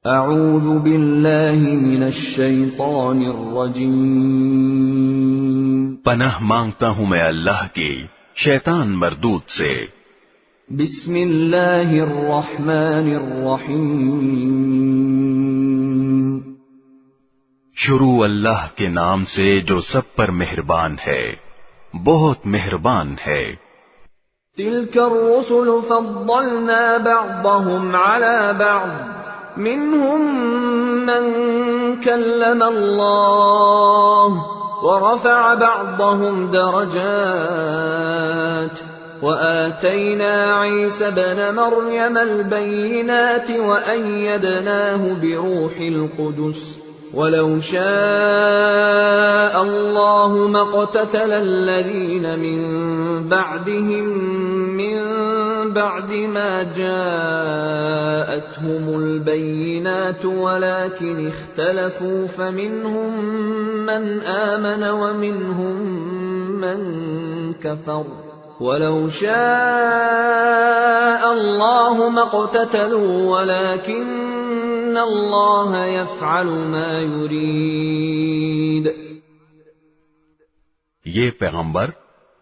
اعوذ باللہ من الشیطان الرجیم، پناہ مانگتا ہوں میں اللہ کی شیطان مردود سے۔ بسم اللہ الرحمن الرحیم، شروع اللہ کے نام سے جو سب پر مہربان ہے، بہت مہربان ہے۔ تلك الرسل فضلنا بعضهم على بعض، منهم من كلم الله ورفع بعضهم درجات، وآتينا عيسى ابن مريم البينات وأيدناه بروح القدس، وَلَوْ شَاءَ اللَّهُ مَا اقْتَتَلَ الَّذِينَ مِن بَعْدِهِم مِّن بَعْدِ مَا جَاءَتْهُمُ الْبَيِّنَاتُ وَلَكِنِ اخْتَلَفُوا فَمِنْهُم مَّنْ آمَنَ وَمِنْهُم مَّن كَفَرَ، وَلَوْ شَاءَ اللَّهُ مَا اقْتَتَلُوا وَلَكِنَّ اللہ یفعل ما یرید۔ یہ پیغمبر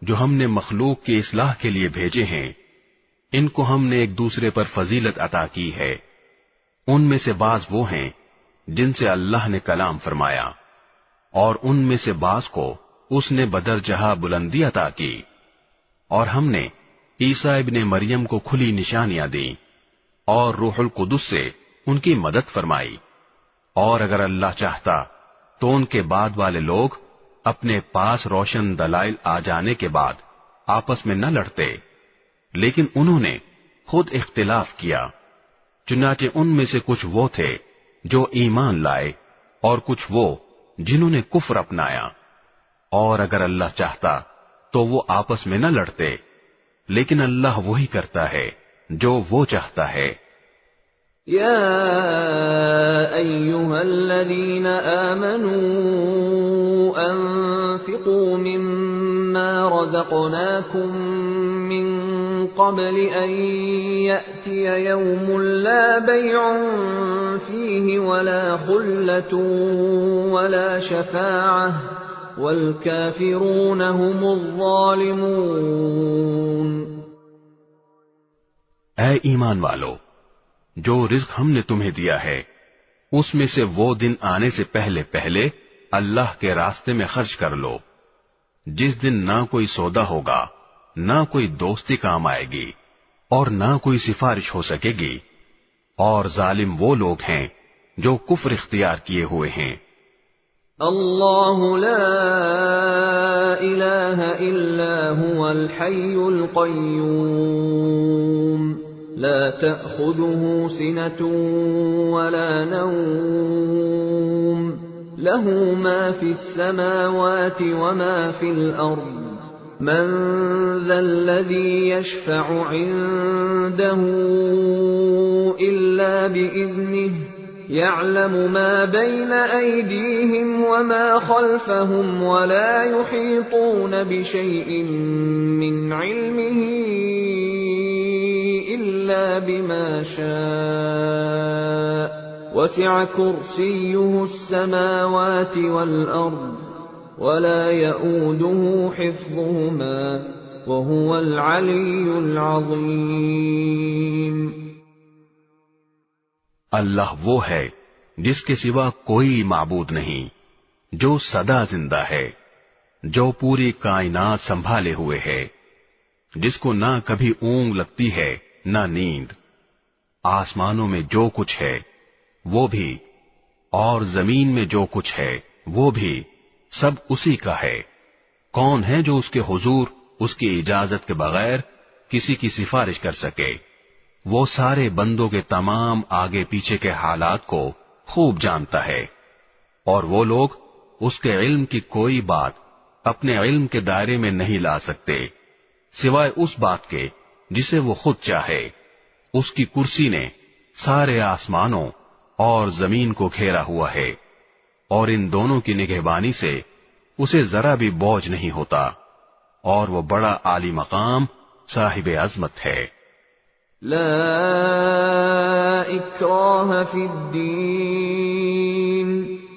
جو ہم نے مخلوق کی اصلاح کے لیے بھیجے ہیں، ان کو ہم نے ایک دوسرے پر فضیلت عطا کی ہے۔ ان میں سے بعض وہ ہیں جن سے اللہ نے کلام فرمایا، اور ان میں سے بعض کو اس نے بدرجہ بلندی عطا کی، اور ہم نے عیسیٰ ابن مریم کو کھلی نشانیاں دیں اور روح القدس سے ان کی مدد فرمائی، اور اگر اللہ چاہتا تو ان کے بعد والے لوگ اپنے پاس روشن دلائل آ جانے کے بعد آپس میں نہ لڑتے، لیکن انہوں نے خود اختلاف کیا۔ چنانچہ ان میں سے کچھ وہ تھے جو ایمان لائے اور کچھ وہ جنہوں نے کفر اپنایا، اور اگر اللہ چاہتا تو وہ آپس میں نہ لڑتے، لیکن اللہ وہی کرتا ہے جو وہ چاہتا ہے۔ یا ایھا الذین آمنوا انفقوا مما رزقناکم من قبل ان یأتی یوم لا بیع فیہ ولا خلة ولا شفاعة والکافرون هم الظالمون۔ اے ایمان والو، جو رزق ہم نے تمہیں دیا ہے اس میں سے وہ دن آنے سے پہلے پہلے اللہ کے راستے میں خرچ کر لو، جس دن نہ کوئی سودا ہوگا، نہ کوئی دوستی کام آئے گی، اور نہ کوئی سفارش ہو سکے گی، اور ظالم وہ لوگ ہیں جو کفر اختیار کیے ہوئے ہیں۔ اللہ لا الہ الا هو الحی القیوم، لا تأخذه سنة ولا نوم، له ما في السماوات وما في الأرض، من ذا الذي يشفع عنده إلا بإذنه، يعلم ما بين أيديهم وما خلفهم ولا يحيطون بشيء من علمه إلا بما شاء، وسع كرسيه السماوات والأرض ولا يؤوده حفظهما وهو العلي العظيم۔ اللہ وہ ہے جس کے سوا کوئی معبود نہیں، جو سدا زندہ ہے، جو پوری کائنات سنبھالے ہوئے ہے، جس کو نہ کبھی اونگ لگتی ہے نہ نیند۔ آسمانوں میں جو کچھ ہے وہ بھی، اور زمین میں جو کچھ ہے وہ بھی، سب اسی کا ہے۔ کون ہے جو اس کے حضور اس کی اجازت کے بغیر کسی کی سفارش کر سکے؟ وہ سارے بندوں کے تمام آگے پیچھے کے حالات کو خوب جانتا ہے، اور وہ لوگ اس کے علم کی کوئی بات اپنے علم کے دائرے میں نہیں لا سکتے سوائے اس بات کے جسے وہ خود چاہے۔ اس کی کرسی نے سارے آسمانوں اور زمین کو گھیرا ہوا ہے، اور ان دونوں کی نگہبانی سے اسے ذرا بھی بوجھ نہیں ہوتا، اور وہ بڑا عالی مقام صاحب عظمت ہے۔ لا اکراہ فی الدین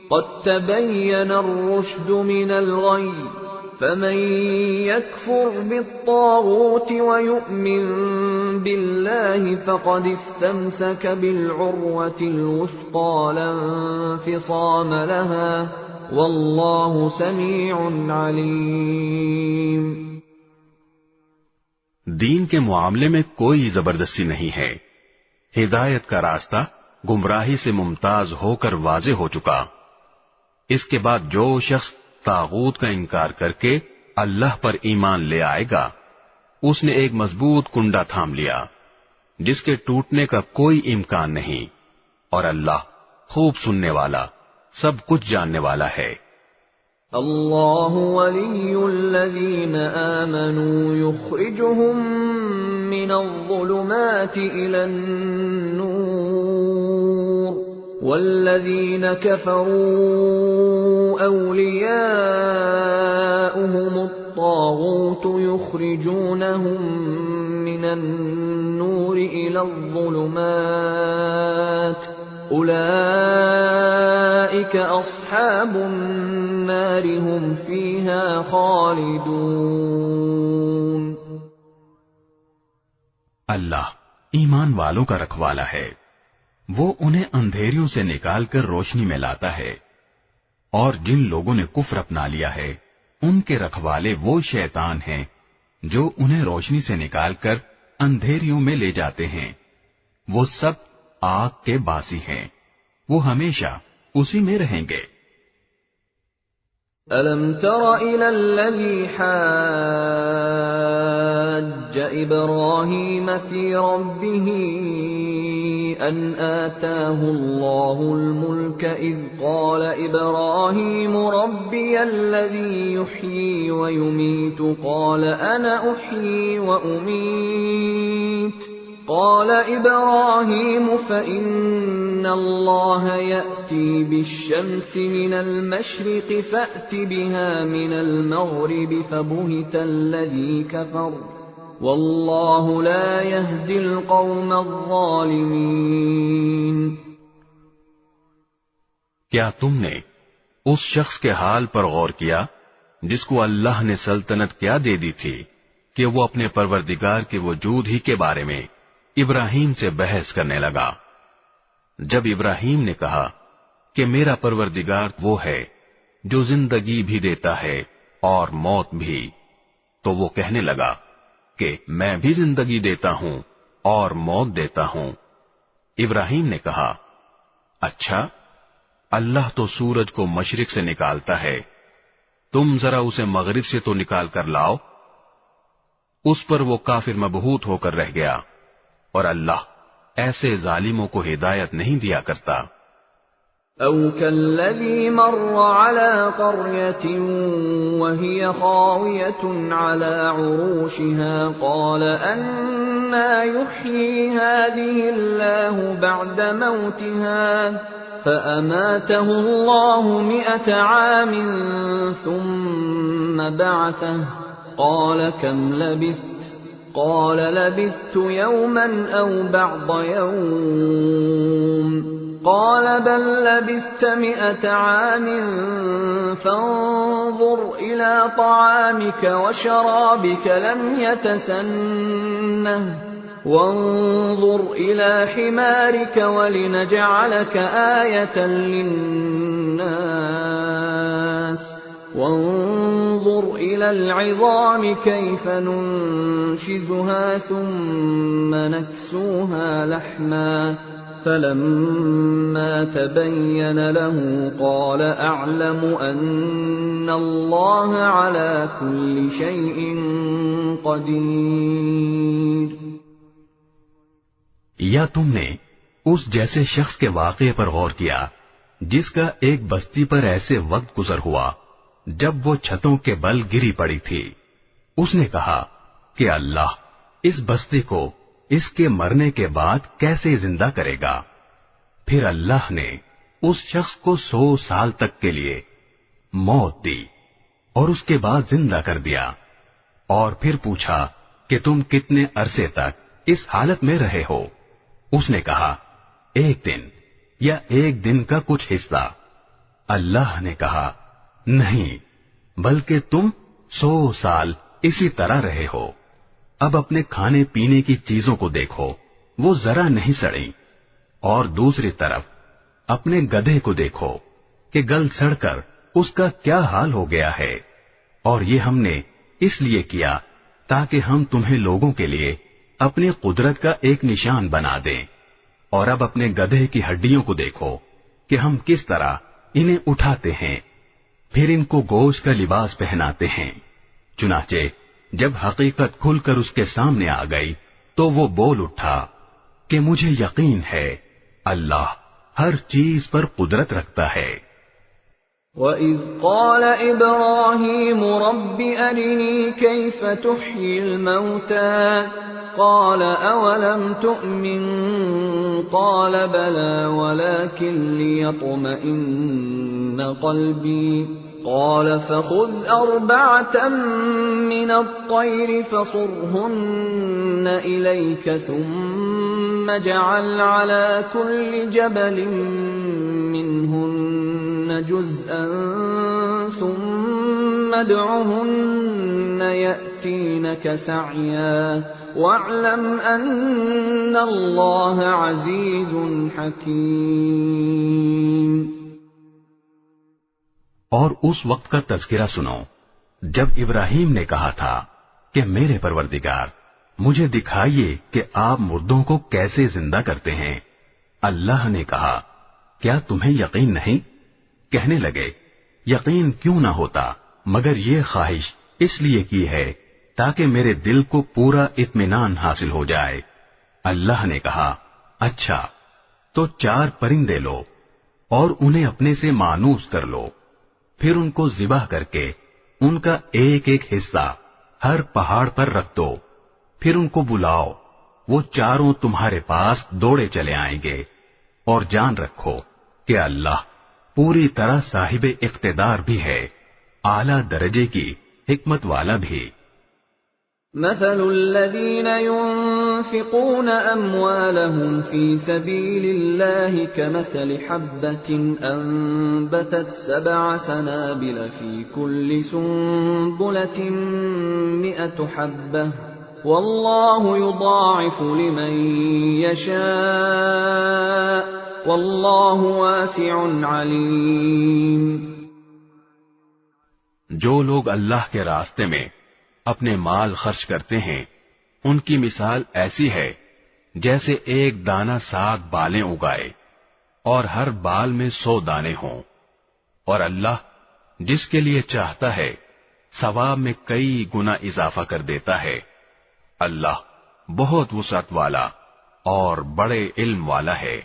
قد تبین الرشد من الغی فمن يكفر بالطاغوت ويؤمن بالله فقد استمسك بالعروة الوثقى لا انفصام لها والله سميع عليم. دین کے معاملے میں کوئی زبردستی نہیں ہے. ہدایت کا راستہ گمراہی سے ممتاز ہو کر واضح ہو چکا. اس کے بعد جو شخص طاغوت کا انکار کر کے اللہ پر ایمان لے آئے گا اس نے ایک مضبوط کنڈا تھام لیا جس کے ٹوٹنے کا کوئی امکان نہیں، اور اللہ خوب سننے والا سب کچھ جاننے والا ہے. اللہ ولی الذین آمنوا یخرجهم من الظلمات الى النور والذین کفروا اولیاؤهم الطاغوت یخرجونهم من النور الى الظلمات اولئک اصحاب النار هم فیہا خالدون. اللہ ایمان والوں کا رکھوالا ہے. وہ انہیں اندھیریوں سے نکال کر روشنی میں لاتا ہے، اور جن لوگوں نے کفر اپنا لیا ہے ان کے رکھوالے وہ شیطان ہیں جو انہیں روشنی سے نکال کر اندھیریوں میں لے جاتے ہیں. وہ سب آگ کے باسی ہیں، وہ ہمیشہ اسی میں رہیں گے. أَلَمْ تَرَ إِلَى الَّذِي حَاجَّ إِبْرَاهِيمَ فِي رَبِّهِ أَنْ آتَاهُ اللَّهُ الْمُلْكَ إِذْ قَالَ إِبْرَاهِيمُ رَبِّيَ الَّذِي يُحْيِي وَيُمِيتُ قَالَ أَنَا أُحْيِي وَأُمِيتُ قال إبراهيم فإن الله يأتي بالشمس من المشرق فأت بها من المغرب فبهت الذي كفر والله لا يهدي القوم الظالمين. کیا تم نے اس شخص کے حال پر غور کیا جس کو اللہ نے سلطنت کیا دے دی تھی کہ وہ اپنے پروردگار کے وجود ہی کے بارے میں ابراہیم سے بحث کرنے لگا؟ جب ابراہیم نے کہا کہ میرا پروردگار وہ ہے جو زندگی بھی دیتا ہے اور موت بھی، تو وہ کہنے لگا کہ میں بھی زندگی دیتا ہوں اور موت دیتا ہوں. ابراہیم نے کہا اچھا، اللہ تو سورج کو مشرق سے نکالتا ہے، تم ذرا اسے مغرب سے تو نکال کر لاؤ. اس پر وہ کافر مبہوت ہو کر رہ گیا، اور اللہ ایسے ظالموں کو ہدایت نہیں دیا کرتا. او كالذي مر على قرية وهي خاوية على عروشها قال أنى يحيي هذه الله بعد موتها فأماته الله 100 عام ثم بعثه قال كم لبثت قال لبثت يوما أو بعض يوم قال بل لبثت 100 عام فانظر إلى طعامك وشرابك لم يتسنه وانظر إلى حمارك ولنجعلك آية للناس وانظر إلى العظام كيف ننشزها ثم نكسوها لحما فلما تبين له قال أعلم أن الله على كل شيء قدير. یا تم نے اس جیسے شخص کے واقعے پر غور کیا جس کا ایک بستی پر ایسے وقت گزر ہوا جب وہ چھتوں کے بل گری پڑی تھی. اس نے کہا کہ اللہ اس بستی کو اس کے مرنے کے بعد کیسے زندہ کرے گا؟ پھر اللہ نے اس شخص کو 100 سال تک کے لیے موت دی اور اس کے بعد زندہ کر دیا، اور پھر پوچھا کہ تم کتنے عرصے تک اس حالت میں رہے ہو؟ اس نے کہا 1 دن یا 1 دن کا کچھ حصہ۔ اللہ نے کہا نہیں، بلکہ تم 100 سال اسی طرح رہے ہو۔ اب اپنے کھانے پینے کی چیزوں کو دیکھو، وہ ذرا نہیں سڑیں، اور دوسری طرف اپنے گدھے کو دیکھو کہ گل سڑ کر اس کا کیا حال ہو گیا ہے۔ اور یہ ہم نے اس لیے کیا تاکہ ہم تمہیں لوگوں کے لیے اپنی قدرت کا ایک نشان بنا دیں۔ اور اب اپنے گدھے کی ہڈیوں کو دیکھو کہ ہم کس طرح انہیں اٹھاتے ہیں، پھر ان کو گوشت کا لباس پہناتے ہیں۔ چنانچہ جب حقیقت کھل کر اس کے سامنے آ گئی تو وہ بول اٹھا کہ مجھے یقین ہے اللہ ہر چیز پر قدرت رکھتا ہے۔ وَإِذْ قَالَ إِبْرَاهِيمُ رَبِّ أَرِنِي كَيْفَ تُحْيِي الْمَوْتَى قَالَ أَوَلَمْ تُؤْمِنْ قَالَ بَلَى وَلَكِنْ لِيَطْمَئِنَّ قَلْبِي قَالَ فَخُذْ 4 مِنَ الطَّيْرِ فَصُرْهُنَّ إِلَيْكَ ثُمَّ اجْعَلْ عَلَى كُلِّ جَبَلٍ مِّنْهُنَّ جُزْءًا ثُمَّ ادْعُهُنَّ يَأْتِينَكَ سَعْيًا وَاعْلَمْ أَنَّ اللَّهَ عَزِيزٌ حَكِيمٌ۔ اور اس وقت کا تذکرہ سنو جب ابراہیم نے کہا تھا کہ میرے پروردگار مجھے دکھائیے کہ آپ مردوں کو کیسے زندہ کرتے ہیں۔ اللہ نے کہا کیا تمہیں یقین نہیں؟ کہنے لگے یقین کیوں نہ ہوتا مگر یہ خواہش اس لیے کی ہے تاکہ میرے دل کو پورا اطمینان حاصل ہو جائے۔ اللہ نے کہا اچھا تو 4 پرندے لو اور انہیں اپنے سے مانوس کر لو، پھر ان کو ذبح کر کے ان کا ایک ایک حصہ ہر پہاڑ پر رکھ دو، پھر ان کو بلاؤ، وہ چاروں تمہارے پاس دوڑے چلے آئیں گے، اور جان رکھو کہ اللہ پوری طرح صاحب اقتدار بھی ہے، اعلیٰ درجے کی حکمت والا بھی۔ مثل الذين ينفقون أموالهم في سبيل الله كمثل حبة أنبتت 7 سنابل في كل سنبلة 100 حبة والله يضاعف لمن يشاء والله واسع عليم۔ جو لوگ اللہ کے راستے میں اپنے مال خرچ کرتے ہیں ان کی مثال ایسی ہے جیسے ایک دانہ 7 بالیں اگائے اور ہر بال میں 100 دانے ہوں، اور اللہ جس کے لیے چاہتا ہے ثواب میں کئی گنا اضافہ کر دیتا ہے۔ اللہ بہت وسعت والا اور بڑے علم والا ہے۔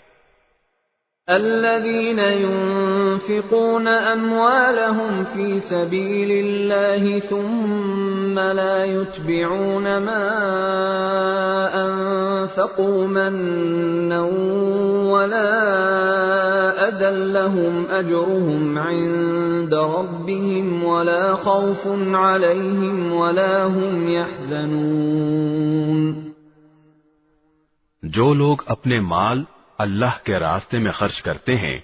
الذين ينفقون أموالهم في سبيل الله ثم لا يتبعون ما أنفقوا منا ولا أذى لهم أجرهم عند ربهم ولا خوف عليهم ولا هم يحزنون۔ جو لوگ اپنے مال اللہ کے راستے میں خرچ کرتے ہیں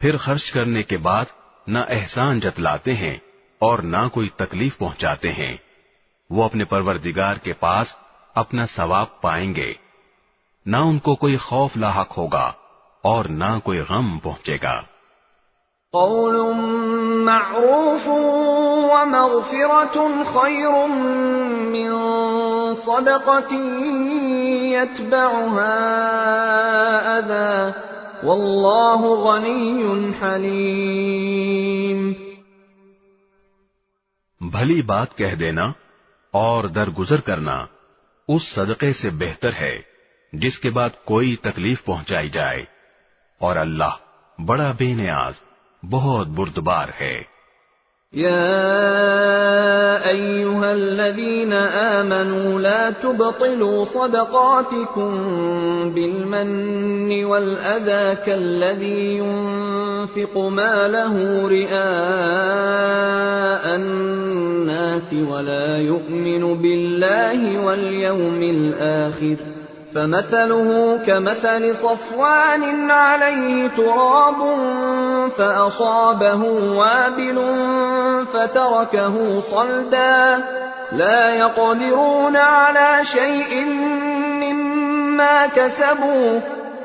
پھر خرچ کرنے کے بعد نہ احسان جتلاتے ہیں اور نہ کوئی تکلیف پہنچاتے ہیں، وہ اپنے پروردگار کے پاس اپنا ثواب پائیں گے، نہ ان کو کوئی خوف لاحق ہوگا اور نہ کوئی غم پہنچے گا۔ قول معروف ومغفرة خير من صدقة يتبعها أذى والله غني حليم۔ بھلی بات کہہ دینا اور درگزر کرنا اس صدقے سے بہتر ہے جس کے بعد کوئی تکلیف پہنچائی جائے، اور اللہ بڑا بے نیاز بہت بردبار ہے۔ يا أيها الذين آمنوا لا تبطلوا صدقاتكم بالمن والأذى كالذي ينفق ماله رئاء الناس ولا يؤمن بالله واليوم الآخر فمثله كمثل صفوان عليه تراب فأصابه وابل فتركه صلدا لا يقدرون على شيء مما كسبوا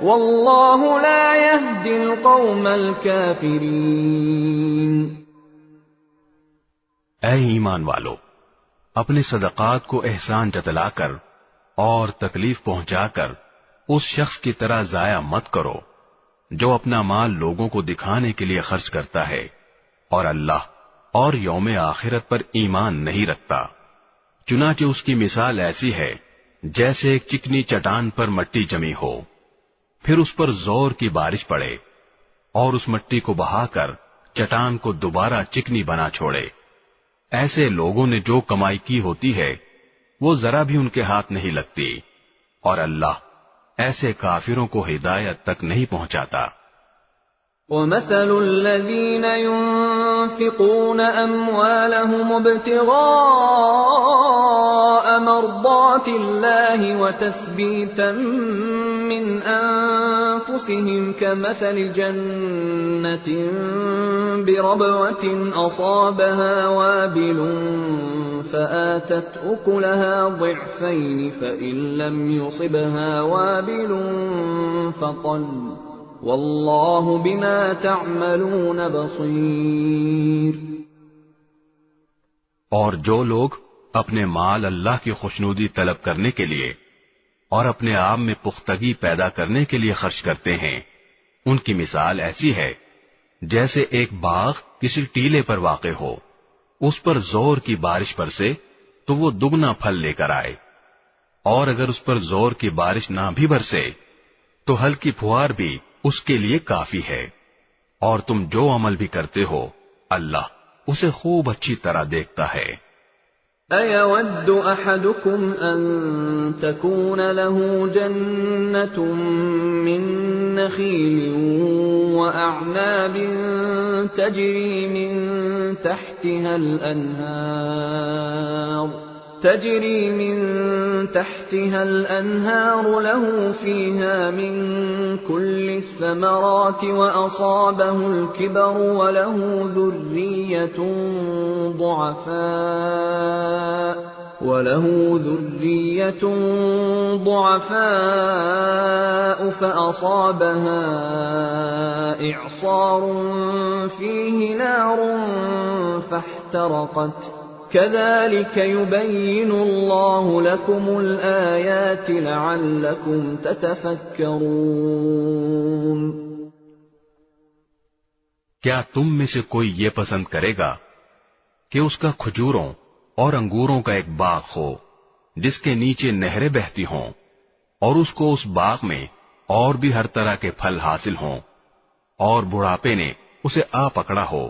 والله لا يهدي القوم الكافرين۔ اے ایمان والو، اپنے صدقات کو احسان جتلا کر اور تکلیف پہنچا کر اس شخص کی طرح ضائع مت کرو جو اپنا مال لوگوں کو دکھانے کے لیے خرچ کرتا ہے اور اللہ اور یوم آخرت پر ایمان نہیں رکھتا۔ چنانچہ اس کی مثال ایسی ہے جیسے ایک چکنی چٹان پر مٹی جمی ہو، پھر اس پر زور کی بارش پڑے اور اس مٹی کو بہا کر چٹان کو دوبارہ چکنی بنا چھوڑے۔ ایسے لوگوں نے جو کمائی کی ہوتی ہے وہ ذرا بھی ان کے ہاتھ نہیں لگتی، اور اللہ ایسے کافروں کو ہدایت تک نہیں پہنچاتا۔ وَمَثَلُ الَّذِينَ يُنْفِقُونَ أَمْوَالَهُمُ ابْتِغَاءَ مَرْضَاتِ اللَّهِ وَتَثْبِيتًا مِّنْ أَنفُسِهِمْ كَمَثَلِ جَنَّةٍ بِرَبْوَةٍ أَصَابَهَا وَابِلٌ فَآتَتْ أُكُلَهَا ضِعْفَيْنِ فَإِن لَّمْ يُصِبْهَا وَابِلٌ فَطَلٌّ واللہ بما تعملون بصیر۔ اور جو لوگ اپنے مال اللہ کی خوشنودی طلب کرنے کے لیے اور اپنے آپ میں پختگی پیدا کرنے کے لیے خرچ کرتے ہیں، ان کی مثال ایسی ہے جیسے ایک باغ کسی ٹیلے پر واقع ہو، اس پر زور کی بارش برسے تو وہ دگنا پھل لے کر آئے، اور اگر اس پر زور کی بارش نہ بھی برسے تو ہلکی پھوار بھی اس کے لیے کافی ہے، اور تم جو عمل بھی کرتے ہو اللہ اسے خوب اچھی طرح دیکھتا ہے۔ أَيَوَدُّ أَحَدُكُمْ أَن تَكُونَ لَهُ جَنَّةٌ مِّن نَّخِيلٍ وَأَعْنَابٍ تَجْرِي مِن تحتها الأنهار له فيها من كل الثمرات وأصابه الكبر وله ذرية ضعفاء فأصابها إعصار فيه نار فاحترقت كذلك يبين الله لكم الآيات لعلكم تتفكرون۔ کیا تم میں سے کوئی یہ پسند کرے گا کہ اس کا کھجوروں اور انگوروں کا ایک باغ ہو جس کے نیچے نہریں بہتی ہوں، اور اس کو اس باغ میں اور بھی ہر طرح کے پھل حاصل ہوں، اور بڑھاپے نے اسے آ پکڑا ہو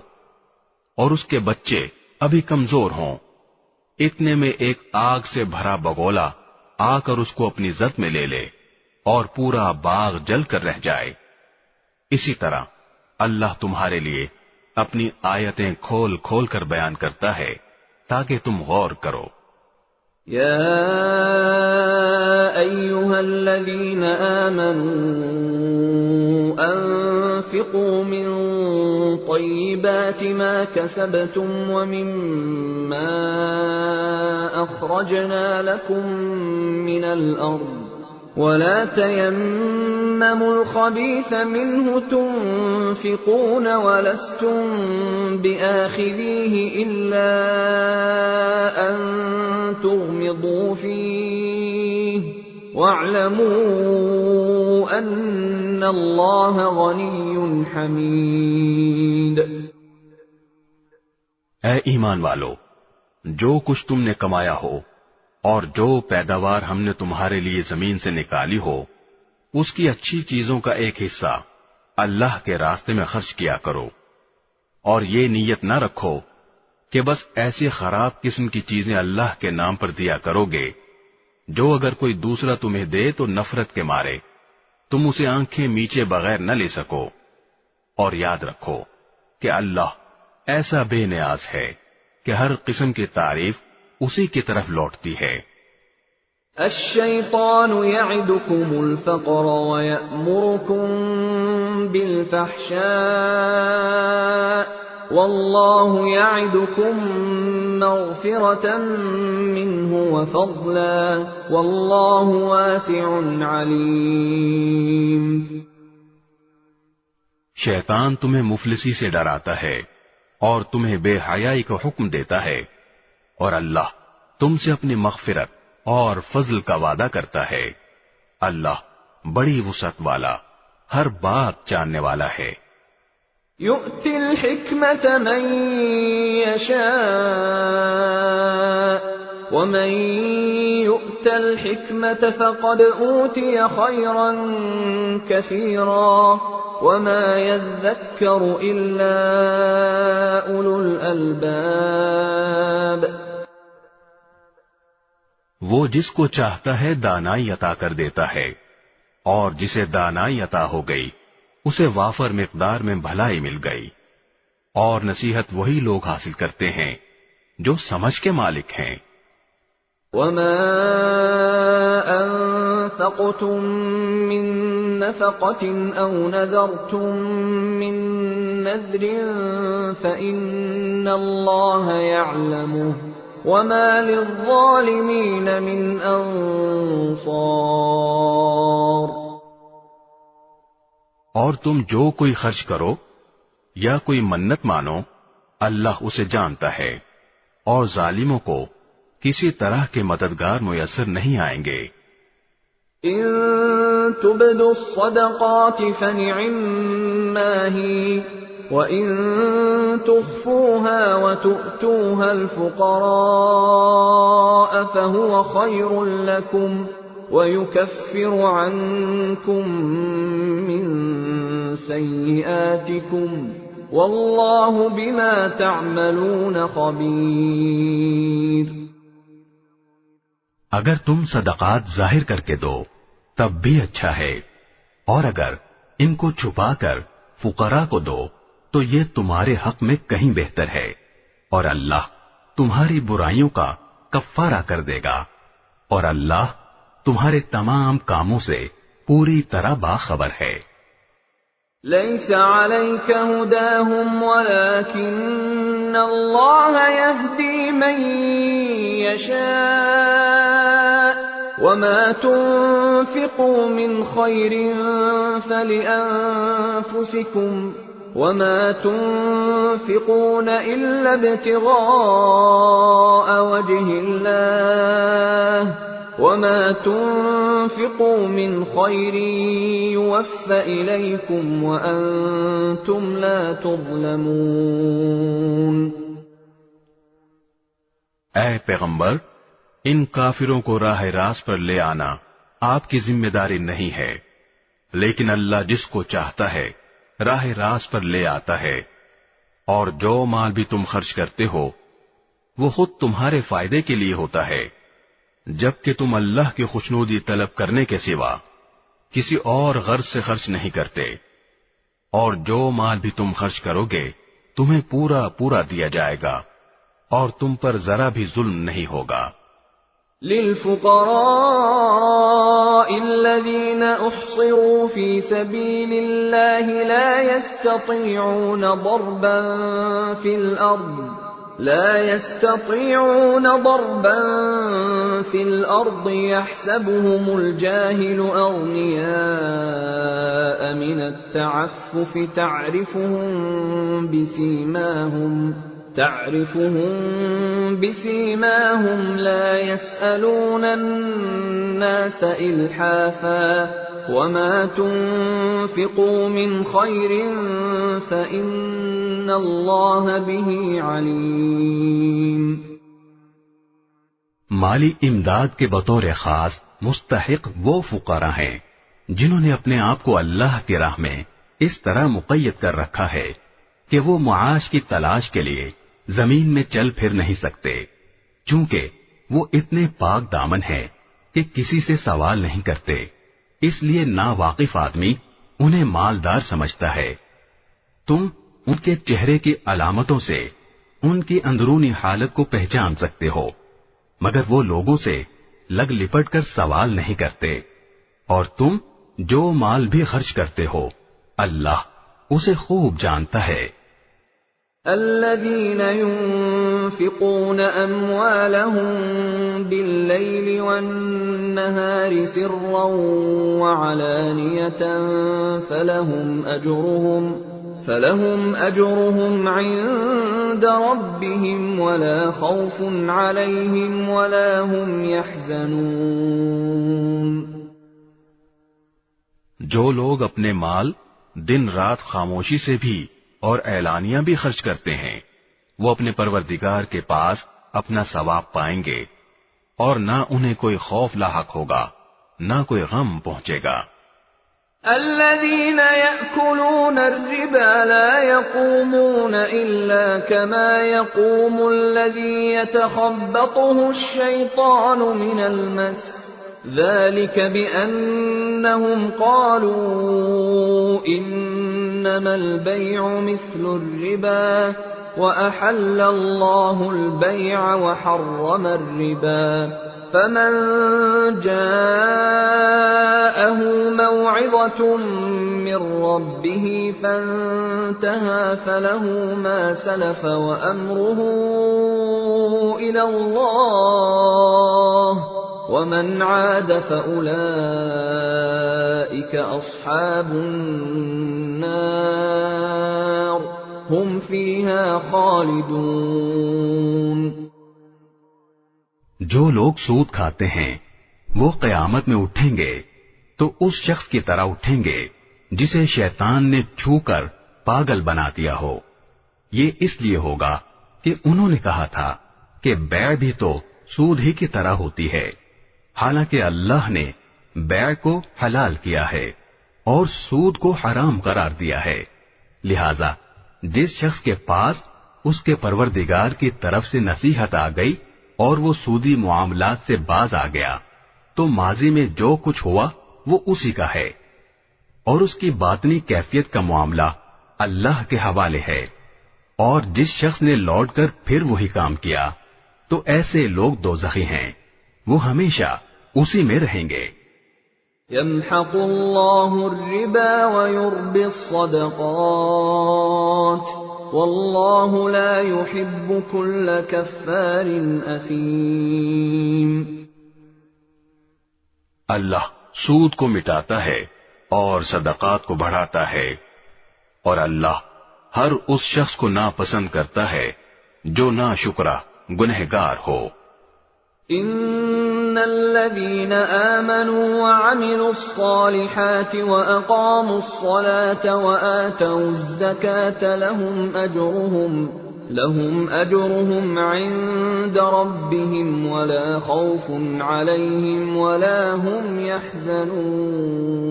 اور اس کے بچے ابھی کمزور ہوں، اتنے میں ایک آگ سے بھرا بگولا آ کر اس کو اپنی زد میں لے لے اور پورا باغ جل کر رہ جائے۔ اسی طرح اللہ تمہارے لیے اپنی آیتیں کھول کھول کر بیان کرتا ہے تاکہ تم غور کرو۔ یا ایھا الذین آمنوا انفقوا من طیبات ما کسبتم ومما اخرجنا لكم من الارض ولا تيمموا الخبيث منه تنفقون ولستم بآخذيه إلا أن تغمضوا فيه واعلموا أن الله غني حميد۔ اے ایمان والو، جو کچھ تم نے کمایا ہو اور جو پیداوار ہم نے تمہارے لیے زمین سے نکالی ہو، اس کی اچھی چیزوں کا ایک حصہ اللہ کے راستے میں خرچ کیا کرو، اور یہ نیت نہ رکھو کہ بس ایسی خراب قسم کی چیزیں اللہ کے نام پر دیا کرو گے جو اگر کوئی دوسرا تمہیں دے تو نفرت کے مارے تم اسے آنکھیں میچے بغیر نہ لے سکو، اور یاد رکھو کہ اللہ ایسا بے نیاز ہے کہ ہر قسم کی تعریف اسی کی طرف لوٹتی ہے۔ الشيطان يعدكم الفقر ويأمركم بالفحشاء والله يعدكم مغفرة منه وفضلا والله واسع عليم. شیطان تمہیں مفلسی سے ڈراتا ہے اور تمہیں بے حیائی کا حکم دیتا ہے، اور اللہ تم سے اپنی مغفرت اور فضل کا وعدہ کرتا ہے. اللہ بڑی وسعت والا، ہر بات جاننے والا ہے. يؤتي الحكمة من يشاء ومن يؤت الحكمة فقد أوتي خيرا كثيرا وما يذكر إلا أولو الألباب. وہ جس کو چاہتا ہے دانائی عطا کر دیتا ہے، اور جسے دانائی عطا ہو گئی اسے وافر مقدار میں بھلائی مل گئی. اور نصیحت وہی لوگ حاصل کرتے ہیں جو سمجھ کے مالک ہیں. وما أنفقتم من نفقة أو نذرتم من نذر فإن الله يعلمه وما للظالمين من أنصار. اور تم جو کوئی خرچ کرو یا کوئی منت مانو اللہ اسے جانتا ہے، اور ظالموں کو کسی طرح کے مددگار میسر نہیں آئیں گے. إن تبدوا الصدقات فنعما هي وإن تخفوها وتؤتوها الفقراء فهو خير لكم ويكفر عنكم من سيئاتكم والله بما تعملون خبير. اگر تم صدقات ظاہر کر کے دو تب بھی اچھا ہے، اور اگر ان کو چھپا کر فقراء کو دو تو یہ تمہارے حق میں کہیں بہتر ہے، اور اللہ تمہاری برائیوں کا کفارہ کر دے گا، اور اللہ تمہارے تمام کاموں سے پوری طرح باخبر ہے. ليس عليك هداهم ولكن الله يهدي من يشاء وما تنفقوا من خير فلأنفسكم وما تنفقون إلا ابتغاء وجه الله وما تنفقوا من خير يوفى إليكم وأنتم لا تظلمون. اے پیغمبر، ان کافروں کو راہ راست پر لے آنا آپ کی ذمہ داری نہیں ہے، لیکن اللہ جس کو چاہتا ہے راہ راست پر لے آتا ہے، اور جو مال بھی تم خرچ کرتے ہو وہ خود تمہارے فائدے کے لیے ہوتا ہے، جبکہ تم اللہ کی خوشنودی طلب کرنے کے سوا کسی اور غرض سے خرچ نہیں کرتے، اور جو مال بھی تم خرچ کرو گے تمہیں پورا پورا دیا جائے گا، اور تم پر ذرا بھی ظلم نہیں ہوگا. للفقراء الذين احصروا في سبيل الله لا يستطيعون ضربا في الأرض يحسبهم الجاهل أغنياء من التعفف تعرفهم بسيماهم لا يسألون الناس إلحافا وما تنفقوا من خير فإن الله به عليم. مالی امداد کے بطور خاص مستحق وہ فقراء ہیں جنہوں نے اپنے آپ کو اللہ کی راہ میں اس طرح مقید کر رکھا ہے کہ وہ معاش کی تلاش کے لیے زمین میں چل پھر نہیں سکتے، چونکہ وہ اتنے پاک دامن ہیں کہ کسی سے سوال نہیں کرتے، اس لیے ناواقف آدمی انہیں مالدار سمجھتا ہے. تم ان کے چہرے کی علامتوں سے ان کی اندرونی حالت کو پہچان سکتے ہو، مگر وہ لوگوں سے لگ لپٹ کر سوال نہیں کرتے، اور تم جو مال بھی خرچ کرتے ہو اللہ اسے خوب جانتا ہے۔ الذين ينفقون أموالهم بالليل والنهار سرا وعلانية فلهم أجرهم عند ربهم ولا خوف عليهم ولا هم يحزنون۔ جو لوگ اپنے مال دن رات خاموشی سے بھی اور اعلانیہ بھی خرچ کرتے ہیں وہ اپنے پروردگار کے پاس اپنا ثواب پائیں گے، اور نہ انہیں کوئی خوف لاحق ہوگا نہ کوئی غم پہنچے گا۔ الذين يأكلون الربا لا يقومون إلا كما يقوم الذي يتخبطه الشيطان من المس، ذلك بأنهم قالوا إنما البيع مثل الربا وأحل الله البيع وحرم الربا، فمن جاءه موعظة من ربه فانتهى فله ما سلف وأمره إلى الله ومن عاد فأولئك أصحاب النار هم فيها خالدون۔ جو لوگ سود کھاتے ہیں وہ قیامت میں اٹھیں گے تو اس شخص کی طرح اٹھیں گے جسے شیطان نے چھو کر پاگل بنا دیا ہو۔ یہ اس لیے ہوگا کہ انہوں نے کہا تھا کہ بیع بھی تو سود ہی کی طرح ہوتی ہے، حالانکہ اللہ نے بیع کو حلال کیا ہے اور سود کو حرام قرار دیا ہے، لہذا جس شخص کے پاس اس کے پروردگار کی طرف سے نصیحت آ گئی اور وہ سودی معاملات سے باز آ گیا تو ماضی میں جو کچھ ہوا وہ اسی کا ہے، اور اس کی باطنی کیفیت کا معاملہ اللہ کے حوالے ہے، اور جس شخص نے لوٹ کر پھر وہی کام کیا تو ایسے لوگ دوزخی ہیں، وہ ہمیشہ اسی میں رہیں گے۔ يمحق الله الربا ويربي الصدقات والله لا يحب كل كفار أثيم۔ اللہ سود کو مٹاتا ہے اور صدقات کو بڑھاتا ہے، اور اللہ ہر اس شخص کو ناپسند کرتا ہے جو ناشکرا گنہگار ہو۔ ان الذين آمنوا وعملوا الصالحات وأقاموا الصلاة وآتوا الزكاة لهم أجرهم عند ربهم ولا خوف عليهم ولا هم يحزنون۔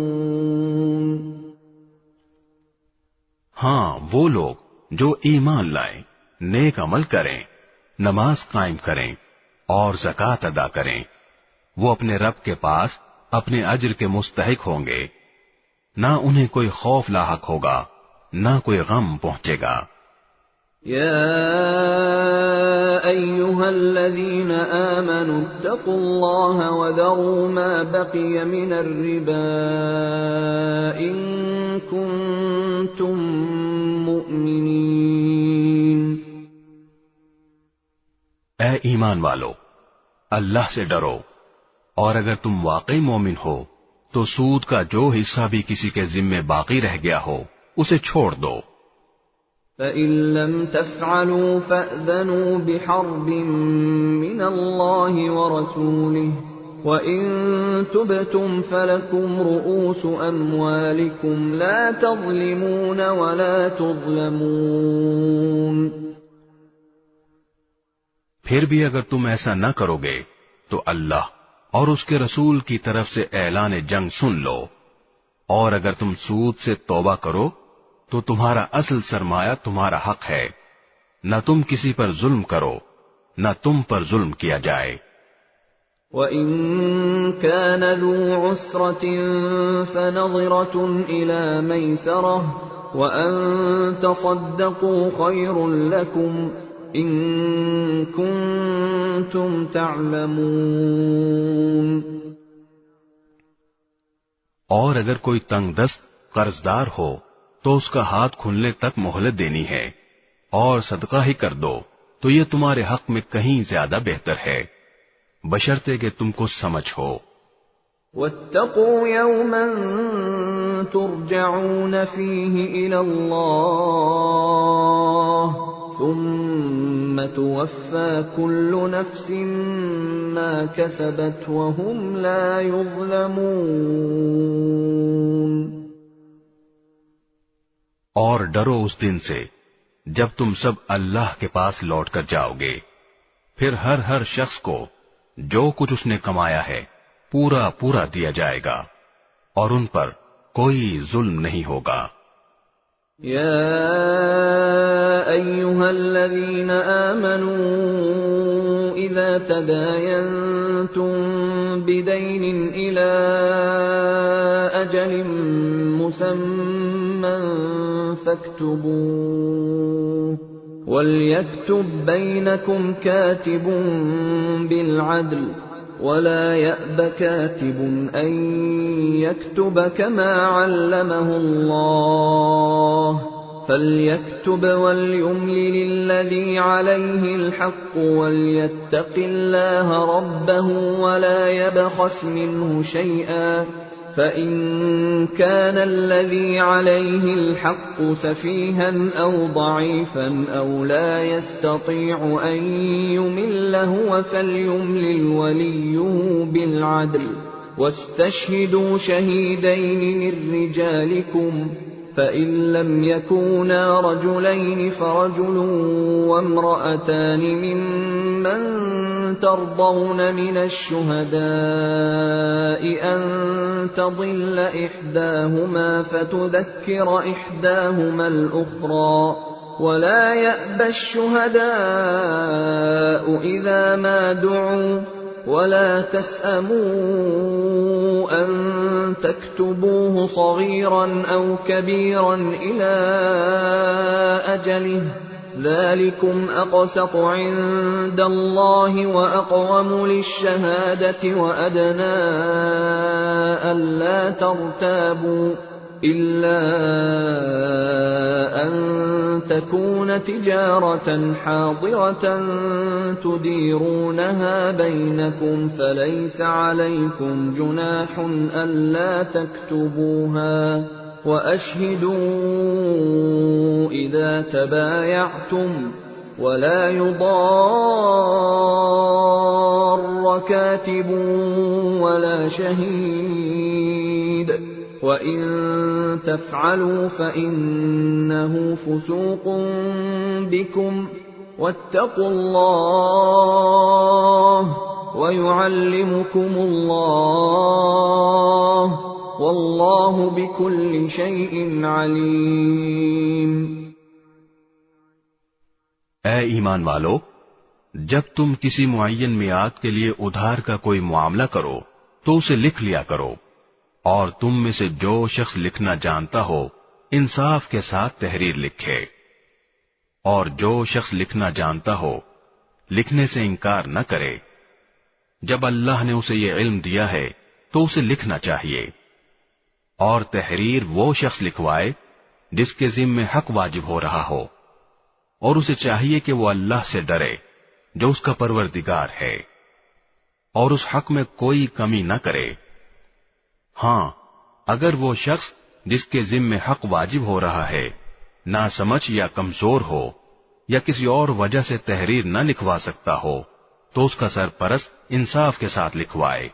ہاں وہ لوگ جو ایمان لائیں، نیک عمل کریں، نماز قائم کریں اور زکوٰۃ ادا کریں، وہ اپنے رب کے پاس اپنے اجر کے مستحق ہوں گے، نہ انہیں کوئی خوف لاحق ہوگا نہ کوئی غم پہنچے گا۔ يا أيها الذين آمنوا اتقوا الله وذروا ما بقي من الربا إن كنتم مؤمنين۔ اے ایمان والو، اللہ سے ڈرو، اور اگر تم واقعی مومن ہو تو سود کا جو حصہ بھی کسی کے ذمے باقی رہ گیا ہو اسے چھوڑ دو۔ فَإِن لَّمْ تَفْعَلُوا فَأْذَنُوا بِحَرْبٍ مِّنَ اللَّهِ وَرَسُولِهِ وَإِن تُبْتُمْ فَلَكُمْ رُءُوسُ أَمْوَالِكُمْ لَا تَظْلِمُونَ وَلَا تُظْلَمُونَ۔ پھر بھی اگر تم ایسا نہ کرو گے تو اللہ اور اس کے رسول کی طرف سے اعلان جنگ سن لو، اور اگر تم سود سے توبہ کرو تو تمہارا اصل سرمایہ تمہارا حق ہے، نہ تم کسی پر ظلم کرو نہ تم پر ظلم کیا جائے۔ وَإِن كَانَ ذُو عُسْرَةٍ فَنَظِرَةٌ إِلَى مَيْسَرَةٍ وَأَن تَصَدَّقُوا خَيْرٌ لَّكُمْ إن كنتم تعلمون. اور اگر کوئی تنگ دست قرضدار ہو تو اس کا ہاتھ کھلنے تک مہلت دینی ہے، اور صدقہ ہی کر دو تو یہ تمہارے حق میں کہیں زیادہ بہتر ہے، بشرطے کہ تم کو سمجھ ہو. واتقوا يوما ترجعون فيه إلى الله ثم توفى كل نفس ما كسبت وهم لا يظلمون. اور ڈرو اس دن سے جب تم سب اللہ کے پاس لوٹ کر جاؤ گے، پھر ہر شخص کو جو کچھ اس نے کمایا ہے پورا پورا دیا جائے گا، اور ان پر کوئی ظلم نہیں ہوگا. يا أيها الذين آمنوا إذا تداينتم بدين إلى أجل مسمى فاكتبوه وليكتب بينكم كاتب بالعدل ولا يأب كاتب أن يكتب كما علمه الله فليكتب وليملل الذي عليه الحق وليتق الله ربه ولا يبخس منه شيئا فإن كان الذي عليه الحق سفيها أو ضعيفا أو لا يستطيع أن يمل هو فليملل وليه بالعدل واستشهدوا شهيدين من رجالكم فإن لم يكونا رجلين فرجل وامرأتان ممن ترضون من الشهداء أن تضل إحداهما فتذكر إحداهما الأخرى ولا يأبى الشهداء إذا ما دعوا ولا تسأموا أن تكتبوه صغيرا أو كبيرا إلى أجله ذلكم أقسط عند الله وأقوم للشهادة وأدنى ألا ترتابوا إلا أن تكون تجارة حاضرة تديرونها بينكم فليس عليكم جناح ألا تكتبوها وأشهدوا إذا تبايعتم ولا يضار كاتب ولا شهيد وَإِن تَفْعَلُوا فَإِنَّهُ فُسُوقٌ بِكُمْ وَاتَّقُوا اللَّهَ وَيُعَلِّمُكُمُ اللَّهُ وَاللَّهُ بِكُلِّ شَيْءٍ عَلِيمٌ. اے ایمان والو، جب تم کسی معین میعاد کے لیے ادھار کا کوئی معاملہ کرو تو اسے لکھ لیا کرو، اور تم میں سے جو شخص لکھنا جانتا ہو انصاف کے ساتھ تحریر لکھے، اور جو شخص لکھنا جانتا ہو لکھنے سے انکار نہ کرے. جب اللہ نے اسے یہ علم دیا ہے تو اسے لکھنا چاہیے، اور تحریر وہ شخص لکھوائے جس کے ذمے حق واجب ہو رہا ہو، اور اسے چاہیے کہ وہ اللہ سے ڈرے جو اس کا پروردگار ہے، اور اس حق میں کوئی کمی نہ کرے. ہاں، اگر وہ شخص جس کے ذمے حق واجب ہو رہا ہے ناسمجھ یا کمزور ہو یا کسی اور وجہ سے تحریر نہ لکھوا سکتا ہو تو اس کا سرپرست انصاف کے ساتھ لکھوائے،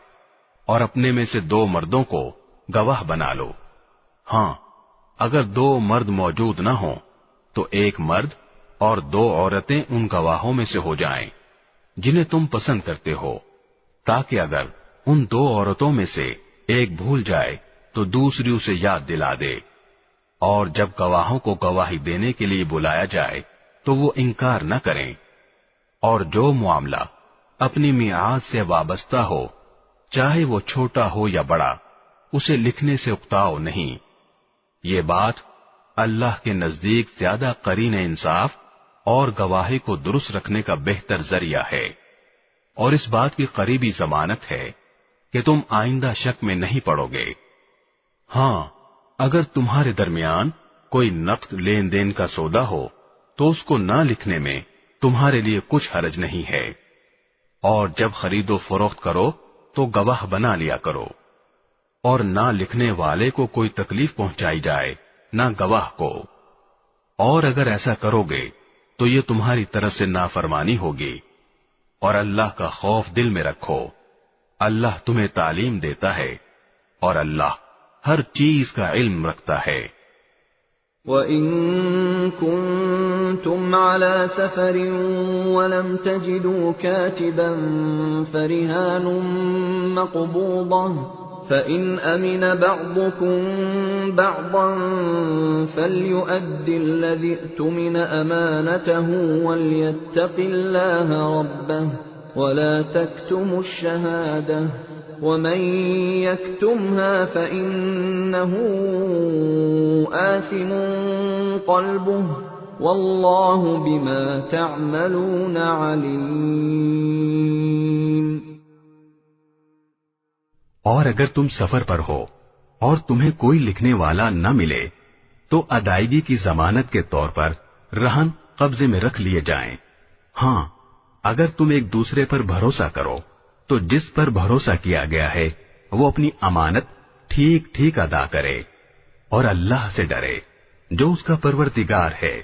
اور اپنے میں سے 2 مردوں کو گواہ بنا لو. ہاں، اگر 2 مرد موجود نہ ہوں تو 1 مرد اور 2 عورتیں ان گواہوں میں سے ہو جائیں جنہیں تم پسند کرتے ہو، تاکہ اگر ان 2 عورتوں میں سے ایک بھول جائے تو دوسری اسے یاد دلا دے، اور جب گواہوں کو گواہی دینے کے لیے بلایا جائے تو وہ انکار نہ کریں. اور جو معاملہ اپنی میعاد سے وابستہ ہو، چاہے وہ چھوٹا ہو یا بڑا، اسے لکھنے سے اکتاؤ نہیں. یہ بات اللہ کے نزدیک زیادہ قرین انصاف اور گواہی کو درست رکھنے کا بہتر ذریعہ ہے، اور اس بات کی قریبی ضمانت ہے کہ تم آئندہ شک میں نہیں پڑو گے۔ ہاں، اگر تمہارے درمیان کوئی نقد لین دین کا سودا ہو تو اس کو نہ لکھنے میں تمہارے لیے کچھ حرج نہیں ہے، اور جب خرید و فروخت کرو تو گواہ بنا لیا کرو، اور نہ لکھنے والے کو کوئی تکلیف پہنچائی جائے نہ گواہ کو، اور اگر ایسا کرو گے تو یہ تمہاری طرف سے نافرمانی ہوگی، اور اللہ کا خوف دل میں رکھو، اللہ تمہیں تعلیم دیتا ہے اور اللہ ہر چیز کا علم رکھتا ہے۔ وَإِن كُنتُمْ عَلَى سَفَرٍ وَلَمْ تَجِدُوا كَاتِبًا فَرِهَانٌ مَّقْبُوضَةٌ فَإِنْ أَمِنَ بَعْضُكُمْ بَعْضًا فَلْيُؤَدِّ الَّذِي اؤْتُمِنَ أَمَانَتَهُ وَلْيَتَّقِ اللَّهَ رَبَّهُ وَلَا تَكْتُمُوا الشَّهَادَةَ وَمَن يَكْتُمْهَا فَإِنَّهُ آثِمٌ قَلْبُهُ وَاللَّهُ بِمَا تَعْمَلُونَ عَلِيمٌ۔ اور اگر تم سفر پر ہو اور تمہیں کوئی لکھنے والا نہ ملے تو ادائیگی کی ضمانت کے طور پر رہن قبضے میں رکھ لیے جائیں۔ ہاں، اگر تم ایک دوسرے پر بھروسہ کرو تو جس پر بھروسہ کیا گیا ہے وہ اپنی امانت ٹھیک ٹھیک ادا کرے، اور اللہ سے ڈرے جو اس کا پروردگار ہے،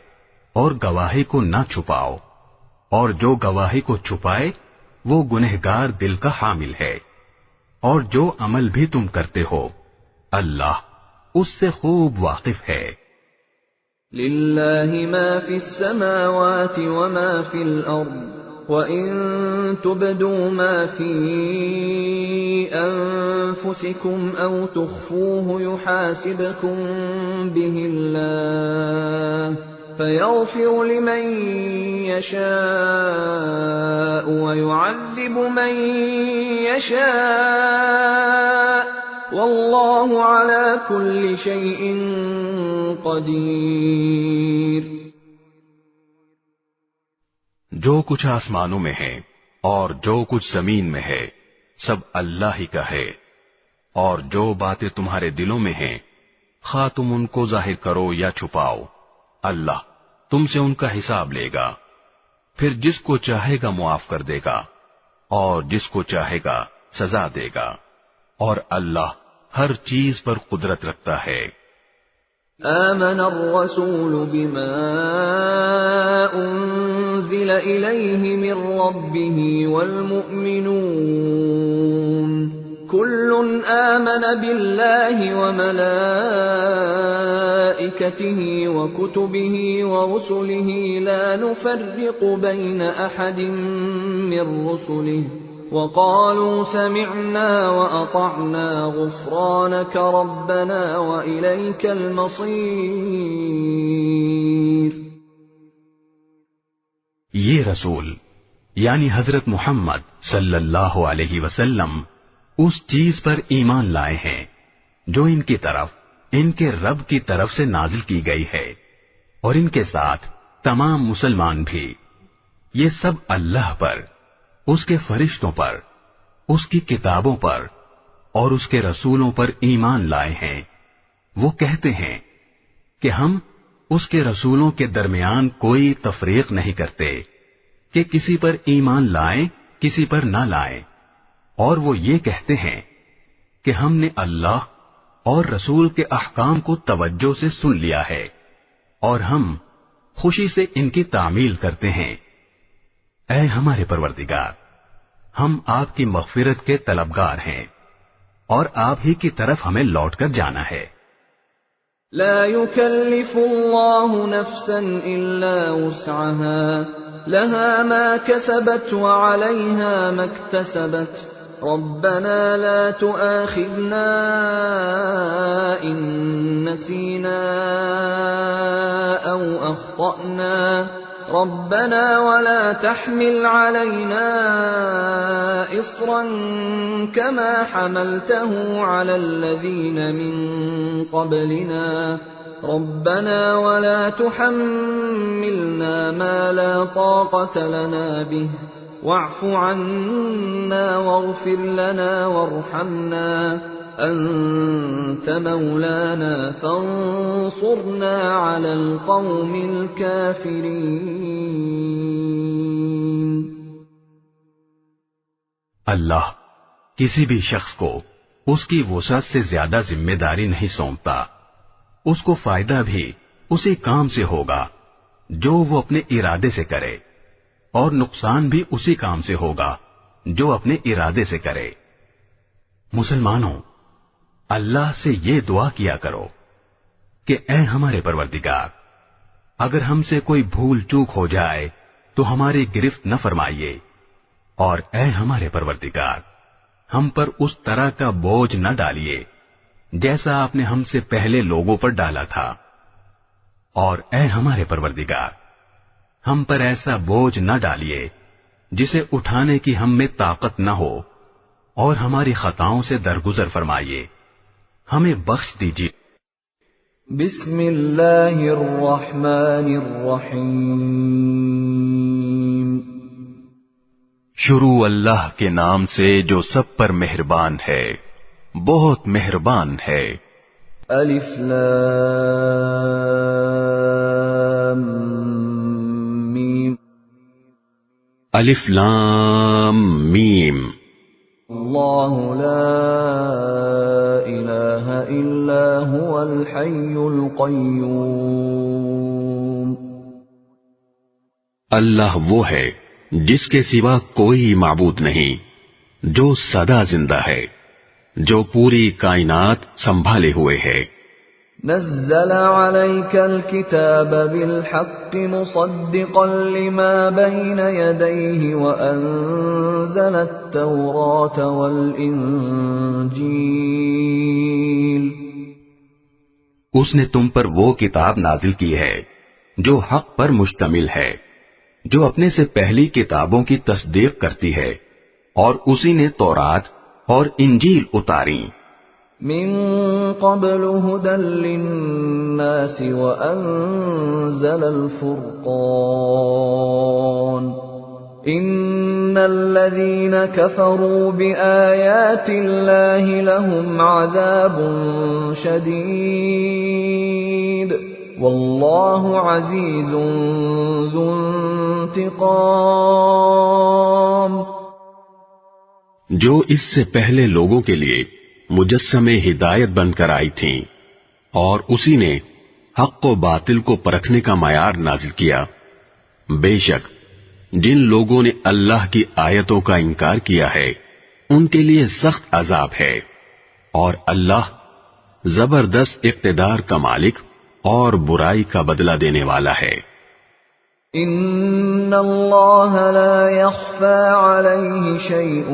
اور گواہی کو نہ چھپاؤ، اور جو گواہی کو چھپائے وہ گنہگار دل کا حامل ہے، اور جو عمل بھی تم کرتے ہو اللہ اس سے خوب واقف ہے۔ لِلَّهِ مَا فِي السَّمَاوَاتِ وَمَا فِي الْأَرْضِ وَإِن تُبْدُوا مَا فِي أَنفُسِكُمْ أَوْ تُخْفُوهُ يُحَاسِبْكُم بِهِ اللَّهُ فَيَغْفِرُ لِمَن يَشَاءُ وَيُعَذِّبُ مَن يَشَاءُ وَاللَّهُ عَلَى كُلِّ شَيْءٍ قَدِيرٌ۔ جو کچھ آسمانوں میں ہے اور جو کچھ زمین میں ہے سب اللہ ہی کا ہے، اور جو باتیں تمہارے دلوں میں ہیں خواہ تم ان کو ظاہر کرو یا چھپاؤ، اللہ تم سے ان کا حساب لے گا، پھر جس کو چاہے گا معاف کر دے گا اور جس کو چاہے گا سزا دے گا، اور اللہ ہر چیز پر قدرت رکھتا ہے۔ آمن الرسول بما أنزل إليه من ربه والمؤمنون كل آمن بالله وملائكته وكتبه ورسله لا نفرق بين أحد من رسله وقالوا سمعنا وأطعنا غفرانك ربنا وإليك المصير۔ یہ رسول یعنی حضرت محمد صلی اللہ علیہ وسلم اس چیز پر ایمان لائے ہیں جو ان کی طرف ان کے رب کی طرف سے نازل کی گئی ہے، اور ان کے ساتھ تمام مسلمان بھی، یہ سب اللہ پر، اس کے فرشتوں پر، اس کی کتابوں پر اور اس کے رسولوں پر ایمان لائے ہیں۔ وہ کہتے ہیں کہ ہم اس کے رسولوں کے درمیان کوئی تفریق نہیں کرتے کہ کسی پر ایمان لائیں کسی پر نہ لائیں، اور وہ یہ کہتے ہیں کہ ہم نے اللہ اور رسول کے احکام کو توجہ سے سن لیا ہے اور ہم خوشی سے ان کی تعمیل کرتے ہیں۔ اے ہمارے پروردگار، ہم آپ کی مغفرت کے طلبگار ہیں اور آپ ہی کی طرف ہمیں لوٹ کر جانا ہے۔ لا يكلف الله نفسا إلا وسعها لها ما كسبت وعليها ما اكتسبت ربنا لا تؤاخذنا إن نسينا أو أخطأنا ربنا ولا تحمل علينا إصرا كما حملته على الذين من قبلنا ربنا ولا تحملنا ما لا طاقة لنا به واعف عنا واغفر لنا وارحمنا أنت مولانا فانصرنا على القوم الكافرين. اللہ کسی بھی شخص کو اس کی وسعت سے زیادہ ذمہ داری نہیں سونپتا. اس کو فائدہ بھی اسی کام سے ہوگا جو وہ اپنے ارادے سے کرے، اور نقصان بھی اسی کام سے ہوگا جو اپنے ارادے سے کرے. مسلمانوں، اللہ سے یہ دعا کیا کرو کہ اے ہمارے پروردگار، اگر ہم سے کوئی بھول چوک ہو جائے تو ہماری گرفت نہ فرمائیے، اور اے ہمارے پروردگار، ہم پر اس طرح کا بوجھ نہ ڈالیے جیسا آپ نے ہم سے پہلے لوگوں پر ڈالا تھا، اور اے ہمارے پروردگار، ہم پر ایسا بوجھ نہ ڈالیے جسے اٹھانے کی ہم میں طاقت نہ ہو، اور ہماری خطاؤں سے درگزر فرمائیے، ہمیں بخش دیجیے. بسم اللہ الرحمن الرحیم. شروع اللہ کے نام سے جو سب پر مہربان ہے، بہت مہربان ہے. الف لام میم. الف لام میم. اللہ لا الہ الا هو الحی القیوم. اللہ وہ ہے جس کے سوا کوئی معبود نہیں، جو سدا زندہ ہے، جو پوری کائنات سنبھالے ہوئے ہے. نزل عليك الكتاب بالحق مصدقا لما بين يديه وأنزل التوراة والإنجيل. اس نے تم پر وہ کتاب نازل کی ہے جو حق پر مشتمل ہے، جو اپنے سے پہلی کتابوں کی تصدیق کرتی ہے، اور اسی نے تورات اور انجیل اتاری. من قبل هدى للناس وأنزل الفرقان. إن الذين كفروا بآيات الله لهم عذاب شديد والله عزيز ذو انتقام. جو اس سے پہلے لوگوں کے لیے مجسمے ہدایت بن کر آئی تھیں، اور اسی نے حق و باطل کو پرکھنے کا معیار نازل کیا. بے شک جن لوگوں نے اللہ کی آیتوں کا انکار کیا ہے ان کے لیے سخت عذاب ہے، اور اللہ زبردست اقتدار کا مالک اور برائی کا بدلہ دینے والا ہے. ان اللہ لا يخفى عليه شيء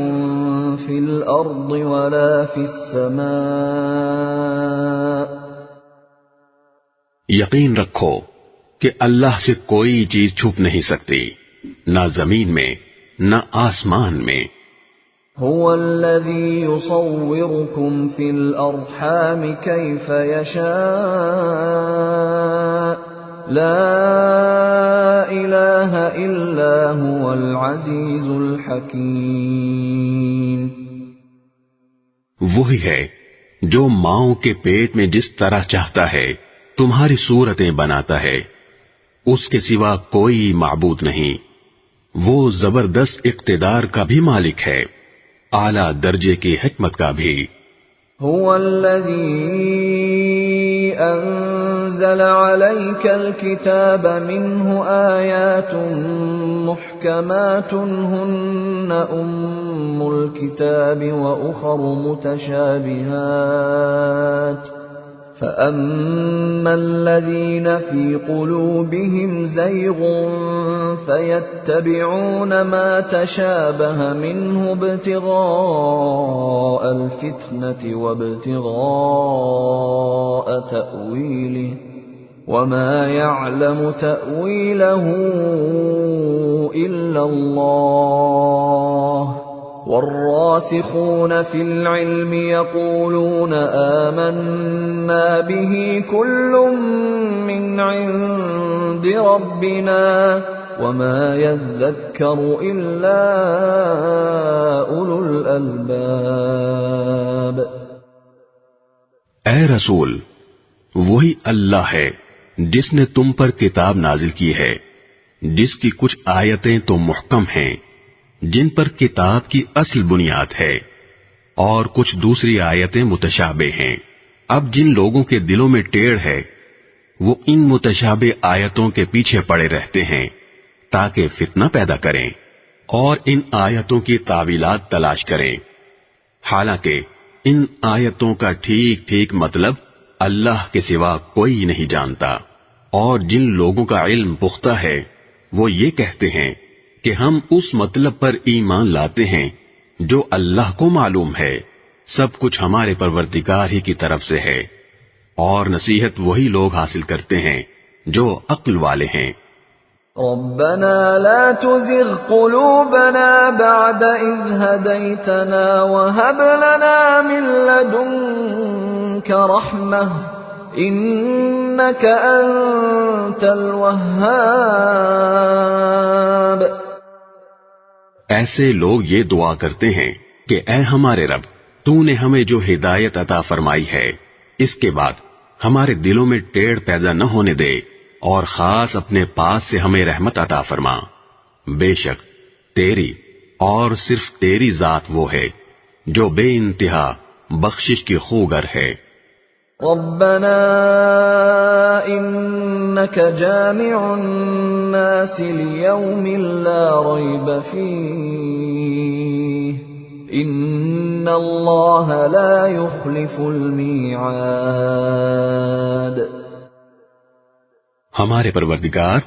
في الارض ولا في السماء. یقین رکھو کہ اللہ سے کوئی چیز چھپ نہیں سکتی، نہ زمین میں نہ آسمان میں. هو الذي يصوركم في الارحام كيف يشاء لا الہ الا هو العزیز الحکیم. وہی ہے جو ماؤں کے پیٹ میں جس طرح چاہتا ہے تمہاری صورتیں بناتا ہے، اس کے سوا کوئی معبود نہیں، وہ زبردست اقتدار کا بھی مالک ہے، اعلیٰ درجے کی حکمت کا بھی. هو الذي أنزل عليك الكتاب منه آيات محكمات هن أم الكتاب وأخر متشابهات فأما الذين في قلوبهم زيغ فيتبعون ما تشابه منه ابتغاء الفتنة وابتغاء تأويله وما يعلم تأويله إلا الله والراسخون في العلم يقولون آمنا به كل من عند ربنا وما يذكر إلا أولو الألباب. اے رسول، وہی اللہ ہے جس نے تم پر کتاب نازل کی ہے، جس کی کچھ آیتیں تو محکم ہیں جن پر کتاب کی اصل بنیاد ہے، اور کچھ دوسری آیتیں متشابہ ہیں۔ اب جن لوگوں کے دلوں میں ٹیڑھ ہے وہ ان متشابہ آیتوں کے پیچھے پڑے رہتے ہیں تاکہ فتنہ پیدا کریں اور ان آیتوں کی تعویلات تلاش کریں، حالانکہ ان آیتوں کا ٹھیک ٹھیک مطلب اللہ کے سوا کوئی نہیں جانتا۔ اور جن لوگوں کا علم پختہ ہے وہ یہ کہتے ہیں کہ ہم اس مطلب پر ایمان لاتے ہیں جو اللہ کو معلوم ہے، سب کچھ ہمارے پروردگار ہی کی طرف سے ہے، اور نصیحت وہی لوگ حاصل کرتے ہیں جو عقل والے ہیں۔ ربنا لا تزغ قلوبنا بعد إذ هديتنا وهب لنا من لدنك رحمة إنك أنت الوهاب۔ ایسے لوگ یہ دعا کرتے ہیں کہ اے ہمارے رب، تو نے ہمیں جو ہدایت عطا فرمائی ہے اس کے بعد ہمارے دلوں میں ٹیڑھ پیدا نہ ہونے دے، اور خاص اپنے پاس سے ہمیں رحمت عطا فرما۔ بے شک تیری اور صرف تیری ذات وہ ہے جو بے انتہا بخشش کی خوگر ہے۔ ربنا انك جامع الناس ليوم لا ريب فيه ان الله لا يخلف الميعاد۔ ہمارے پروردگار،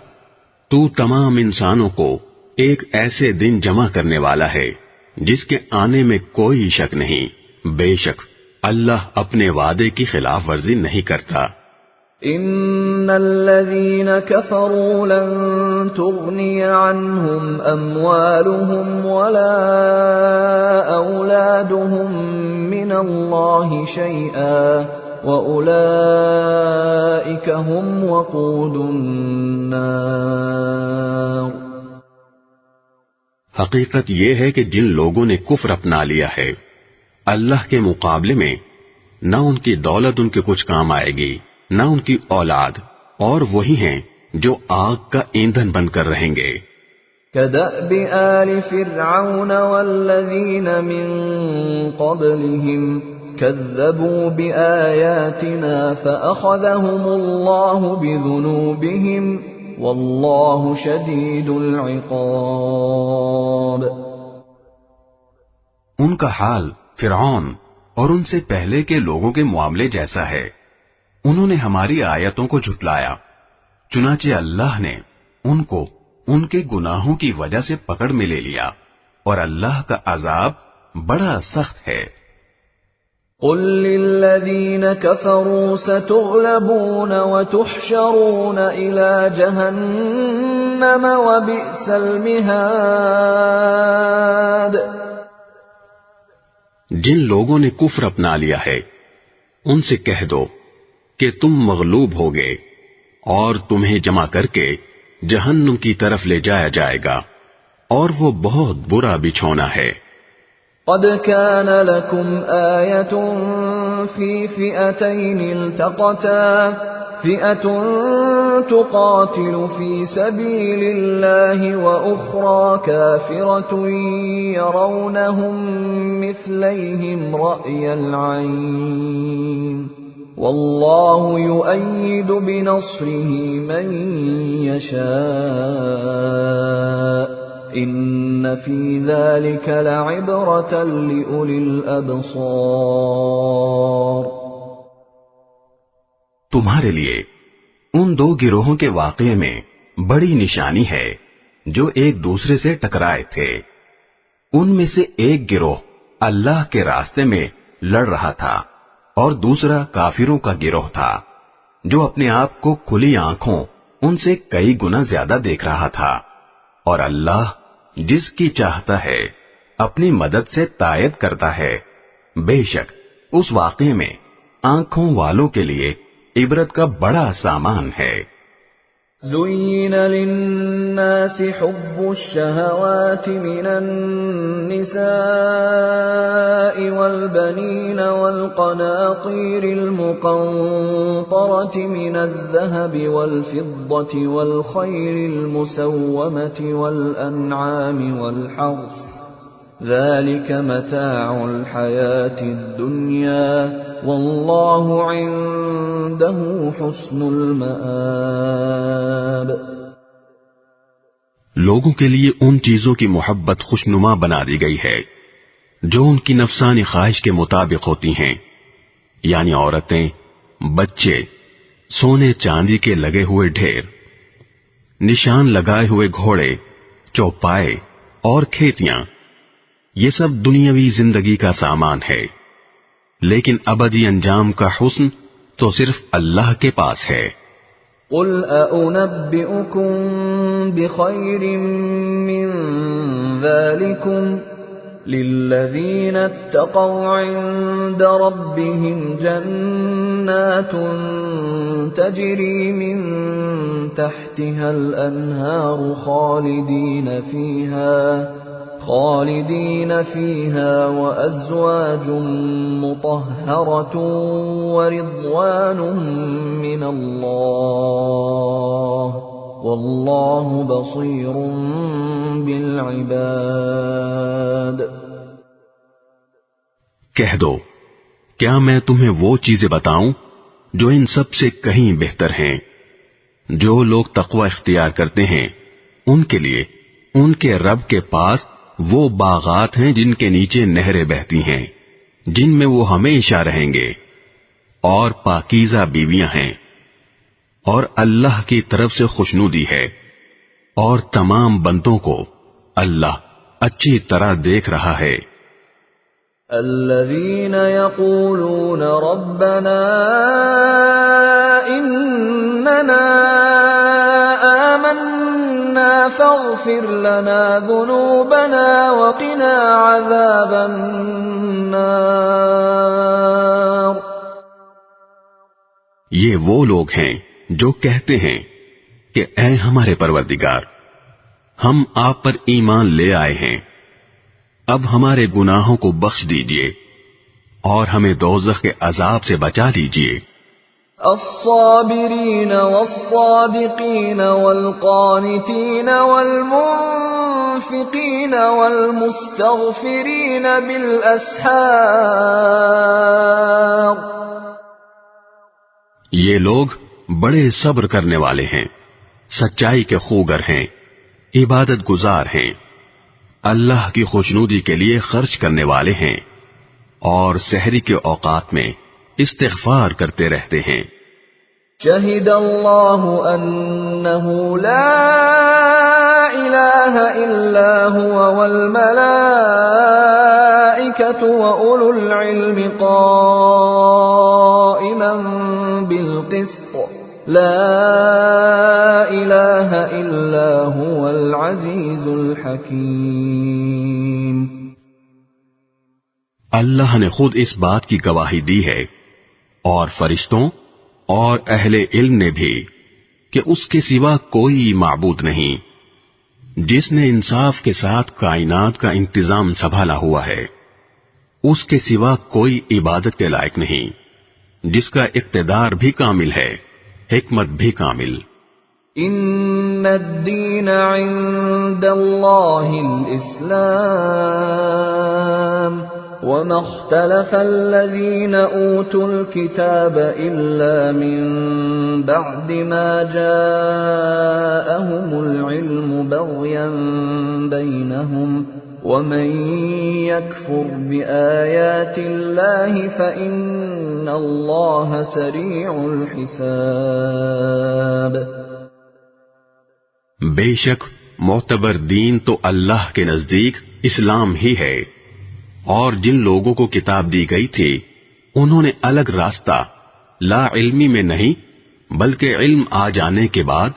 تو تمام انسانوں کو ایک ایسے دن جمع کرنے والا ہے جس کے آنے میں کوئی شک نہیں، بے شک اللہ اپنے وعدے کی خلاف ورزی نہیں کرتا۔ ان الذين كفروا لن تغني عنهم اموالهم ولا اولادهم من الله شيئا واولئك هم وقود النار۔ حقیقت یہ ہے کہ جن لوگوں نے کفر اپنا لیا ہے اللہ کے مقابلے میں نہ ان کی دولت ان کے کچھ کام آئے گی نہ ان کی اولاد، اور وہی ہیں جو آگ کا ایندھن بن کر رہیں گے۔ كدأب آل فرعون والذين من قبلهم كذبوا بآياتنا فأخذهم الله بذنوبهم والله شديد العقاب۔ ان کا حال فرعون اور ان سے پہلے کے لوگوں کے معاملے جیسا ہے، انہوں نے ہماری آیتوں کو جھٹلایا، چنانچہ اللہ نے ان کو ان کے گناہوں کی وجہ سے پکڑ میں لے لیا، اور اللہ کا عذاب بڑا سخت ہے۔ قل للذين كفروا ستغلبون وتحشرون إلى جهنم وبئس المهاد۔ جن لوگوں نے کفر اپنا لیا ہے ان سے کہہ دو کہ تم مغلوب ہوگے اور تمہیں جمع کر کے جہنم کی طرف لے جایا جائے گا، اور وہ بہت برا بچھونا ہے۔ قد كان لكم آية في فئتين التقتا فئة تقاتل في سبيل الله وأخرى كافرة يرونهم مثليهم رأي العين والله يؤيد بنصره من يشاء ان في ذلك لعبرة لأولي الأبصار۔ تمہارے لیے ان دو گروہوں کے واقعے میں بڑی نشانی ہے جو ایک دوسرے سے ٹکرائے تھے۔ ان میں سے ایک گروہ اللہ کے راستے میں لڑ رہا تھا اور دوسرا کافروں کا گروہ تھا جو اپنے آپ کو کھلی آنکھوں ان سے کئی گنا زیادہ دیکھ رہا تھا، اور اللہ جس کی چاہتا ہے اپنی مدد سے تائید کرتا ہے. بے شک اس واقعے میں آنکھوں والوں کے لیے عبرت کا بڑا سامان ہے. زين للناس حب الشهوات من النساء والبنين والقناطير المقنطرة من الذهب والفضة والخيل المسومة والأنعام والحرث ذلك متاع الحياة الدنيا والله عنده حسن المآب. لوگوں کے لیے ان چیزوں کی محبت خوشنما بنا دی گئی ہے جو ان کی نفسانی خواہش کے مطابق ہوتی ہیں، یعنی عورتیں، بچے، سونے چاندی کے لگے ہوئے ڈھیر، نشان لگائے ہوئے گھوڑے، چوپائے اور کھیتیاں. یہ سب دنیاوی زندگی کا سامان ہے، لیکن ابدی انجام کا حسن تو صرف اللہ کے پاس ہے. قل أأنبئكم بخير من ذلكم للذين اتقوا عند ربهم جنات تجري من تحتها الأنهار خالدين فيها وأزواج مطهرة ورضوان من الله والله بصير بالعباد. کہہ دو، کیا میں تمہیں وہ چیزیں بتاؤں جو ان سب سے کہیں بہتر ہیں؟ جو لوگ تقوی اختیار کرتے ہیں ان کے لیے ان کے رب کے پاس وہ باغات ہیں جن کے نیچے نہریں بہتی ہیں، جن میں وہ ہمیشہ رہیں گے، اور پاکیزہ بیویاں ہیں، اور اللہ کی طرف سے خوشنودی ہے، اور تمام بندوں کو اللہ اچھی طرح دیکھ رہا ہے. الذين يقولون ربنا إننا آمنا فاغفر لنا ذنوبنا وقنا عذاب النار. یہ وہ لوگ ہیں جو کہتے ہیں کہ اے ہمارے پروردگار، ہم آپ پر ایمان لے آئے ہیں، اب ہمارے گناہوں کو بخش دیجئے اور ہمیں دوزخ کے عذاب سے بچا لیجئے. الصابرين والصادقين والقانتين والمنفقين والمستغفرين بالأسحار. یہ لوگ بڑے صبر کرنے والے ہیں، سچائی کے خوگر ہیں، عبادت گزار ہیں، اللہ کی خوشنودی کے لیے خرچ کرنے والے ہیں، اور سحری کے اوقات میں استغفار کرتے رہتے ہیں. شہد اللہ انہ لا الہ الا هو والملائکۃ وأولو العلم قائما بالقسط لا الہ الا هو العزیز الحکیم. اللہ نے خود اس بات کی گواہی دی ہے، اور فرشتوں اور اہل علم نے بھی، کہ اس کے سوا کوئی معبود نہیں، جس نے انصاف کے ساتھ کائنات کا انتظام سنبھالا ہوا ہے. اس کے سوا کوئی عبادت کے لائق نہیں، جس کا اقتدار بھی کامل ہے، حکمت بھی کامل. ان الدین عند اللہ الاسلام وما اختلف الذين اوتوا الكتاب الا من بعد ما جاءهم العلم بغيا بينهم ومن يكفر بآيات الله فإن الله سريع الحساب. بے شک معتبر دین تو اللہ کے نزدیک اسلام ہی ہے، اور جن لوگوں کو کتاب دی گئی تھی انہوں نے الگ راستہ لا علمی میں نہیں بلکہ علم آ جانے کے بعد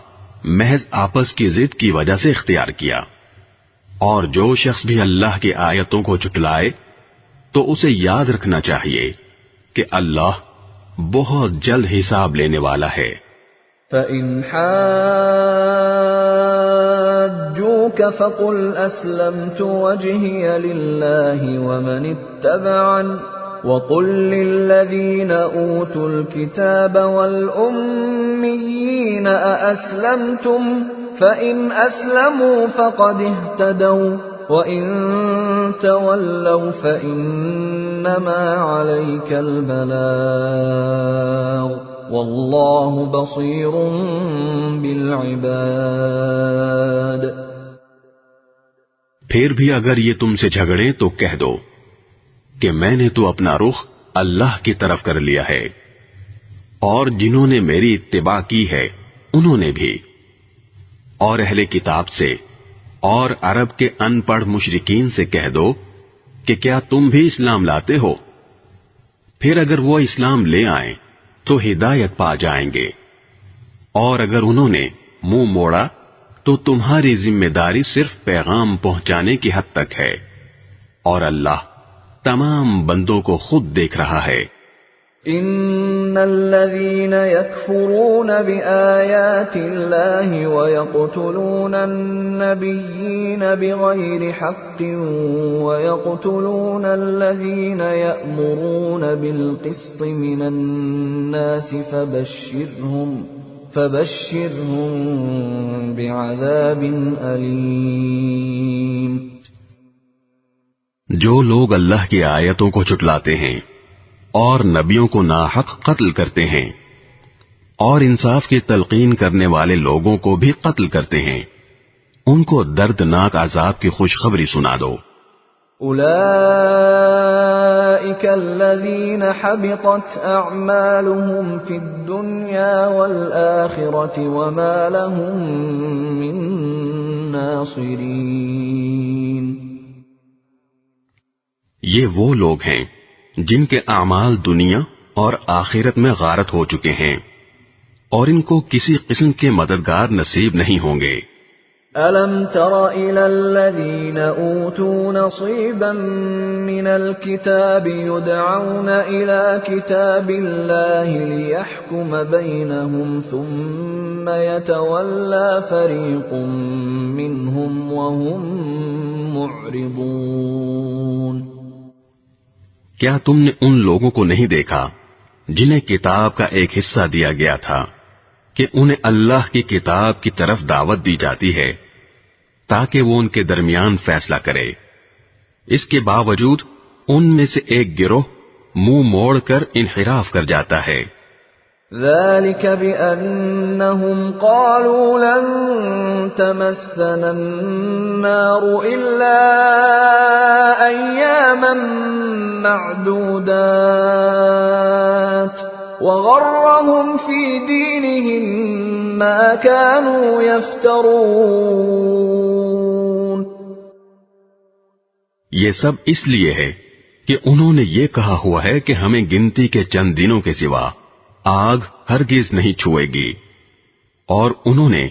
محض آپس کی ضد کی وجہ سے اختیار کیا، اور جو شخص بھی اللہ کی آیتوں کو جھٹلائے تو اسے یاد رکھنا چاہیے کہ اللہ بہت جلد حساب لینے والا ہے۔ فَإِنْ حَاجُّوكَ فَقُلْ أَسْلَمْتُ وَجْهِيَ لِلَّهِ وَمَنِ اتَّبَعَنِ وَقُلْ لِلَّذِينَ أُوتُوا الْكِتَابَ وَالْأُمِّيِّينَ أَأَسْلَمْتُمْ فَإِنْ أَسْلَمُوا فَقَدِ اهْتَدَوْا وَإِنْ تَوَلَّوْا فَإِنَّمَا عَلَيْكَ الْبَلَاغُ وَاللَّهُ بَصِيرٌ بِالْعِبَادِ۔ پھر بھی اگر یہ تم سے جھگڑیں تو کہہ دو کہ میں نے تو اپنا رخ اللہ کی طرف کر لیا ہے، اور جنہوں نے میری اتباع کی ہے انہوں نے بھی، اور اہل کتاب سے اور عرب کے ان پڑھ مشرکین سے کہہ دو کہ کیا تم بھی اسلام لاتے ہو؟ پھر اگر وہ اسلام لے آئیں تو ہدایت پا جائیں گے، اور اگر انہوں نے منہ موڑا تو تمہاری ذمہ داری صرف پیغام پہنچانے کی حد تک ہے، اور اللہ تمام بندوں کو خود دیکھ رہا ہے۔ ان الذين يكفرون بآيات الله ويقتلون النبيين بغير حق ويقتلون الذين يأمرون بالقسط من الناس فبشرهم بعذاب أليم۔ جو لوگ اللہ کی آیتوں کو جھٹلاتے ہیں اور نبیوں کو ناحق قتل کرتے ہیں اور انصاف کی تلقین کرنے والے لوگوں کو بھی قتل کرتے ہیں، ان کو دردناک عذاب کی خوشخبری سنا دو۔ اولئک الذین حبطت اعمالهم فی الدنیا والآخرة وما لهم من ناصرین۔ یہ وہ لوگ ہیں جن کے اعمال دنیا اور آخرت میں غارت ہو چکے ہیں، اور ان کو کسی قسم کے مددگار نصیب نہیں ہوں گے۔ أَلَمْ تَرَ إِلَى الَّذِينَ أُوتُوا نَصِيبًا مِنَ الْكِتَابِ يُدْعَوْنَ إِلَى كِتَابِ اللَّهِ لِيَحْكُمَ بَيْنَهُمْ ثُمَّ يَتَوَلَّى فَرِيقٌ مِّنْهُمْ وَهُمْ مُعْرِضُونَ۔ کیا تم نے ان لوگوں کو نہیں دیکھا جنہیں کتاب کا ایک حصہ دیا گیا تھا کہ انہیں اللہ کی کتاب کی طرف دعوت دی جاتی ہے تاکہ وہ ان کے درمیان فیصلہ کرے، اس کے باوجود ان میں سے ایک گروہ منہ موڑ کر انحراف کر جاتا ہے۔ ذلك بأنهم قالوا لن تمسنا النار إلا أياما معدودات وغرهم في دينهم ما كانوا يفترون۔ یہ سب اس لیے ہے کہ انہوں نے یہ کہا ہوا ہے کہ ہمیں گنتی کے چند دنوں کے سوا آگ ہرگز نہیں چھوئے گی، اور انہوں نے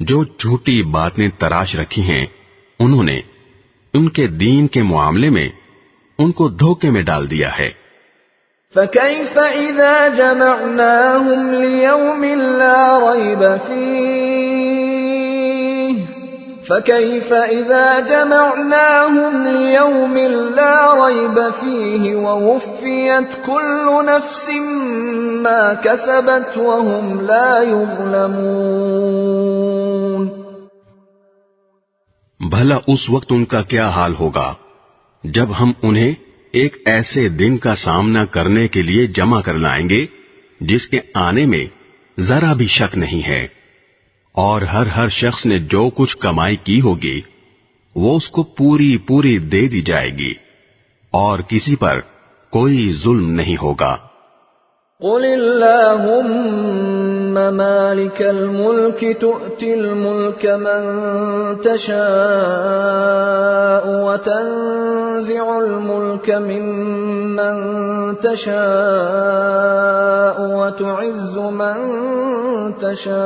جو جھوٹی باتیں تراش رکھی ہیں انہوں نے ان کے دین کے معاملے میں ان کو دھوکے میں ڈال دیا ہے۔ فَكَيْفَ إِذَا جَمَعْنَاهُمْ لِيَوْمٍ لَا رَيْبَ فِيهِ فَكَيْفَ إِذَا جَمَعْنَاهُمْ لِيَوْمٍ لَا رَيْبَ فِيهِ وَوُفِّيَتْ كُلُّ نَفْسٍ مَا كَسَبَتْ وَهُمْ لَا يُظْلَمُونَ۔ بھلا اس وقت ان کا کیا حال ہوگا جب ہم انہیں ایک ایسے دن کا سامنا کرنے کے لیے جمع کر لائیں گے جس کے آنے میں ذرا بھی شک نہیں ہے، اور ہر شخص نے جو کچھ کمائی کی ہوگی وہ اس کو پوری پوری دے دی جائے گی، اور کسی پر کوئی ظلم نہیں ہوگا۔ قل اللهم مالك الملك تؤتي الملك من تشاء وتنزع الملك ممن تشاء وتعز من تشاء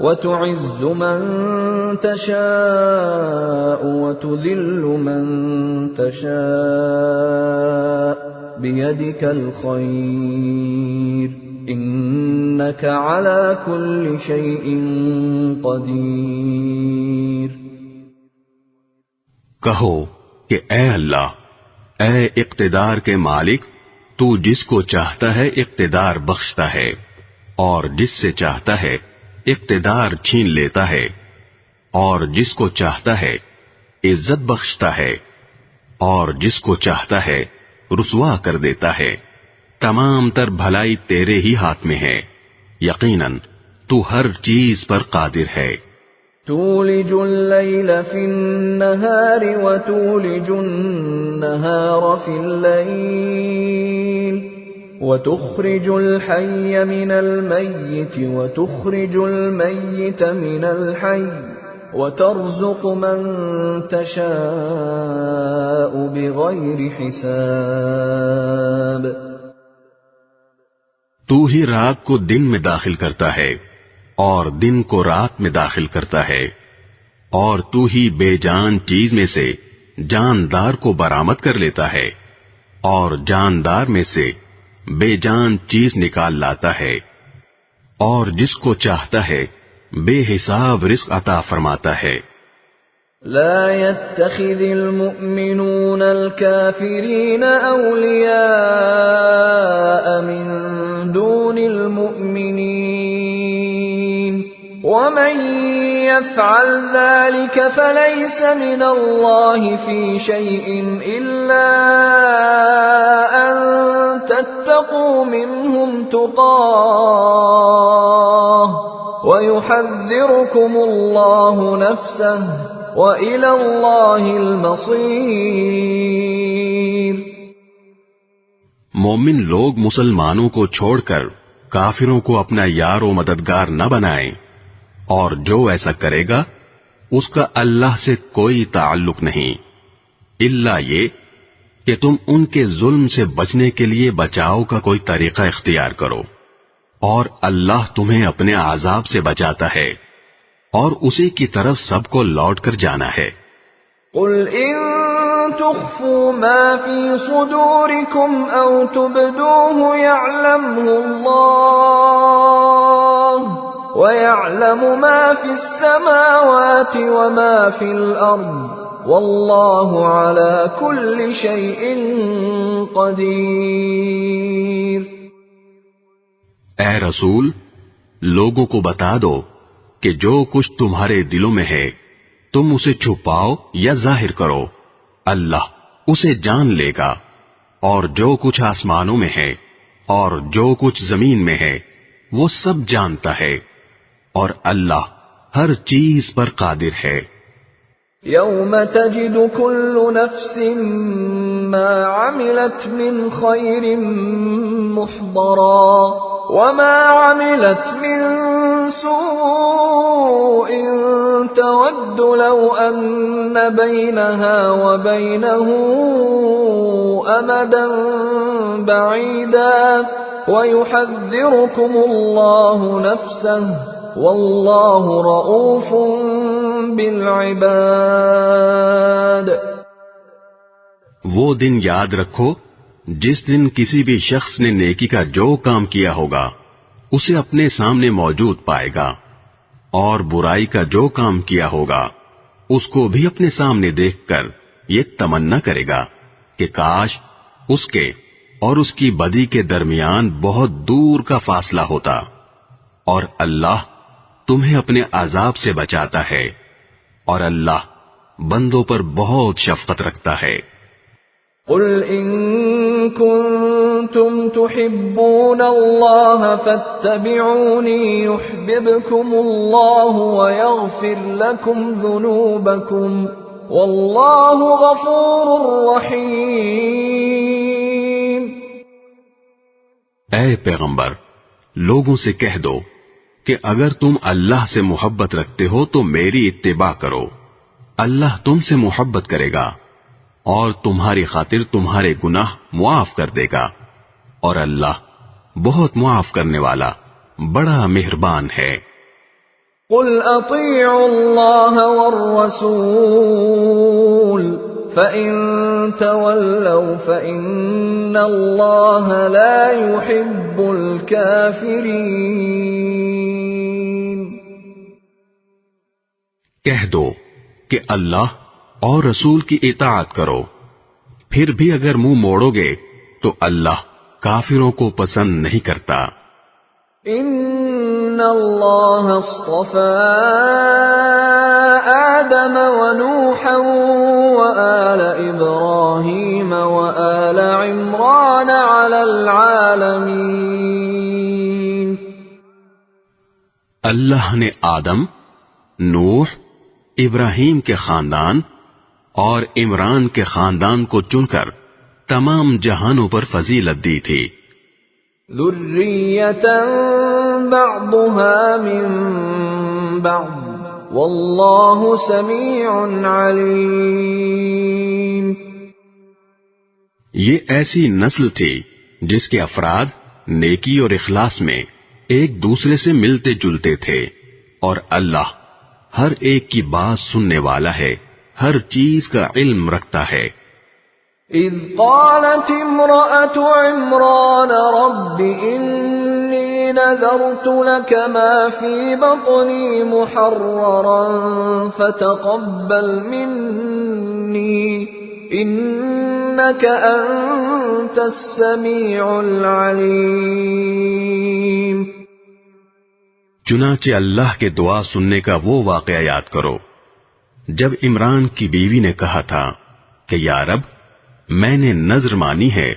وتعز من تشاء وتذل من تشاء بيدك الخير إنك على كل شيء قدير۔ کہو کہ اے اللہ، اے اقتدار کے مالک، تو جس کو چاہتا ہے اقتدار بخشتا ہے اور جس سے چاہتا ہے اقتدار چھین لیتا ہے، اور جس کو چاہتا ہے عزت بخشتا ہے اور جس کو چاہتا ہے رسوا کر دیتا ہے۔ تمام تر بھلائی تیرے ہی ہاتھ میں ہے، یقیناً تو ہر چیز پر قادر ہے۔ تولج الليل في النهار وتولج النهار في الليل وتخرج الحي من الميت وتخرج الميت من الحي وترزق من تشاء بغير حساب۔ تو ہی رات کو دن میں داخل کرتا ہے اور دن کو رات میں داخل کرتا ہے، اور تو ہی بے جان چیز میں سے جاندار کو برآمد کر لیتا ہے اور جاندار میں سے بے جان چیز نکال لاتا ہے، اور جس کو چاہتا ہے بے حساب رزق عطا فرماتا ہے۔ لا يتخذ المؤمنون الكافرين أولياء من دون المؤمنين ومن يفعل ذلك فليس من الله في شيء إلا أن تتقوا منهم تقاه ويحذركم الله نفسه وإلى الله المصير۔ مومن لوگ مسلمانوں کو چھوڑ کر کافروں کو اپنا یار و مددگار نہ بنائیں، اور جو ایسا کرے گا اس کا اللہ سے کوئی تعلق نہیں، الا یہ کہ تم ان کے ظلم سے بچنے کے لیے بچاؤ کا کوئی طریقہ اختیار کرو، اور اللہ تمہیں اپنے عذاب سے بچاتا ہے، اور اسی کی طرف سب کو لوٹ کر جانا ہے۔ قل ان تخفوا ما في صدوركم او تبدوه يعلمه الله ويعلم ما في السماوات وما في الارض والله على كل شيء قدير۔ اے رسول، لوگوں کو بتا دو کہ جو کچھ تمہارے دلوں میں ہے تم اسے چھپاؤ یا ظاہر کرو، اللہ اسے جان لے گا، اور جو کچھ آسمانوں میں ہے اور جو کچھ زمین میں ہے وہ سب جانتا ہے، اور اللہ ہر چیز پر قادر ہے۔ يوم تجد كل نفس ما عملت من خير محضرا وما عملت من سوء تود لو أن بينها وبينه أمدا بعيدا ويحذركم الله نفسه والله رؤوف بالعباد۔ وہ دن یاد رکھو جس دن کسی بھی شخص نے نیکی کا جو کام کیا ہوگا اسے اپنے سامنے موجود پائے گا، اور برائی کا جو کام کیا ہوگا اس کو بھی اپنے سامنے دیکھ کر یہ تمنا کرے گا کہ کاش اس کے اور اس کی بدی کے درمیان بہت دور کا فاصلہ ہوتا، اور اللہ تمہیں اپنے عذاب سے بچاتا ہے، اور اللہ بندوں پر بہت شفقت رکھتا ہے۔ قل ان كنتم تحبون الله فاتبعوني يحببكم الله ويغفر لكم ذنوبكم والله غفور رحيم۔ اے پیغمبر، لوگوں سے کہہ دو کہ اگر تم اللہ سے محبت رکھتے ہو تو میری اتباع کرو، اللہ تم سے محبت کرے گا اور تمہاری خاطر تمہارے گناہ معاف کر دے گا، اور اللہ بہت معاف کرنے والا بڑا مہربان ہے۔ قل اطیعوا اللہ والرسول فَإِن تَوَلَّوْا فَإِنَّ اللَّهَ لَا يُحِبُّ الْكَافِرِينَ۔ کہہ دو کہ اللہ اور رسول کی اطاعت کرو، پھر بھی اگر منہ موڑو گے تو اللہ کافروں کو پسند نہیں کرتا۔ ان اللہ اصطفى آدم ونوحا وآل ابراہیم وآل عمران علی العالمین۔ اللہ نے آدم، نوح، ابراہیم کے خاندان اور عمران کے خاندان کو چن کر تمام جہانوں پر فضیلت دی تھی۔ ذریۃ بعضها من بعض واللہ سمیع علیم۔ یہ ایسی نسل تھی جس کے افراد نیکی اور اخلاص میں ایک دوسرے سے ملتے جلتے تھے، اور اللہ ہر ایک کی بات سننے والا ہے، ہر چیز کا علم رکھتا ہے۔ اذ قالت امرأة عمران رب انی نذرت لك ما في بطنی محررا فتقبل منی انك انت السمیع العلیم۔ چنانچہ اللہ کے دعا سننے کا وہ واقعہ یاد کرو جب عمران کی بیوی نے کہا تھا کہ یا رب، میں نے نذر مانی ہے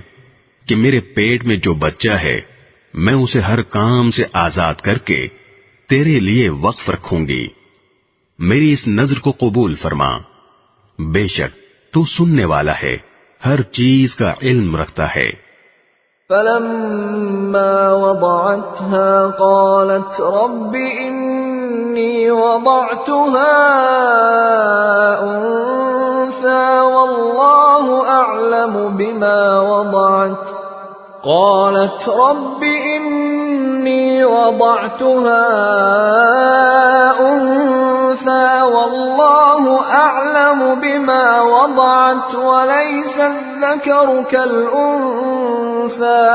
کہ میرے پیٹ میں جو بچہ ہے میں اسے ہر کام سے آزاد کر کے تیرے لیے وقف رکھوں گی، میری اس نذر کو قبول فرما، بے شک تو سننے والا ہے، ہر چیز کا علم رکھتا ہے۔ فلما وضعتها قالت رب إني وضعتها أنثى والله أعلم بما وضعت قالت رب إني وضعتها أنثى والله أعلم بما وضعت وليس الذكر كالأنثى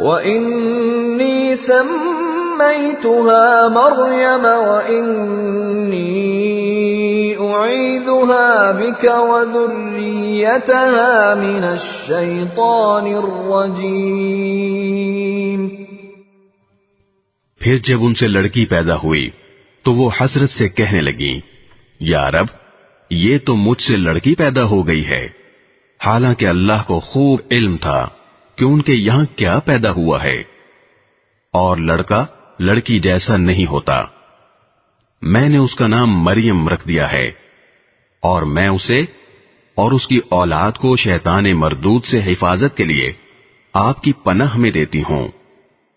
وإني سميتها مريم وإني أعيذها بك وذريتها من الشيطان الرجيم۔ پھر جب ان سے لڑکی پیدا ہوئی تو وہ حسرت سے کہنے لگیں، یا رب، یہ تو مجھ سے لڑکی پیدا ہو گئی ہے، حالانکہ اللہ کو خوب علم تھا کہ ان کے یہاں کیا پیدا ہوا ہے، اور لڑکا لڑکی جیسا نہیں ہوتا۔ میں نے اس کا نام مریم رکھ دیا ہے، اور میں اسے اور اس کی اولاد کو شیطان مردود سے حفاظت کے لیے آپ کی پناہ میں دیتی ہوں۔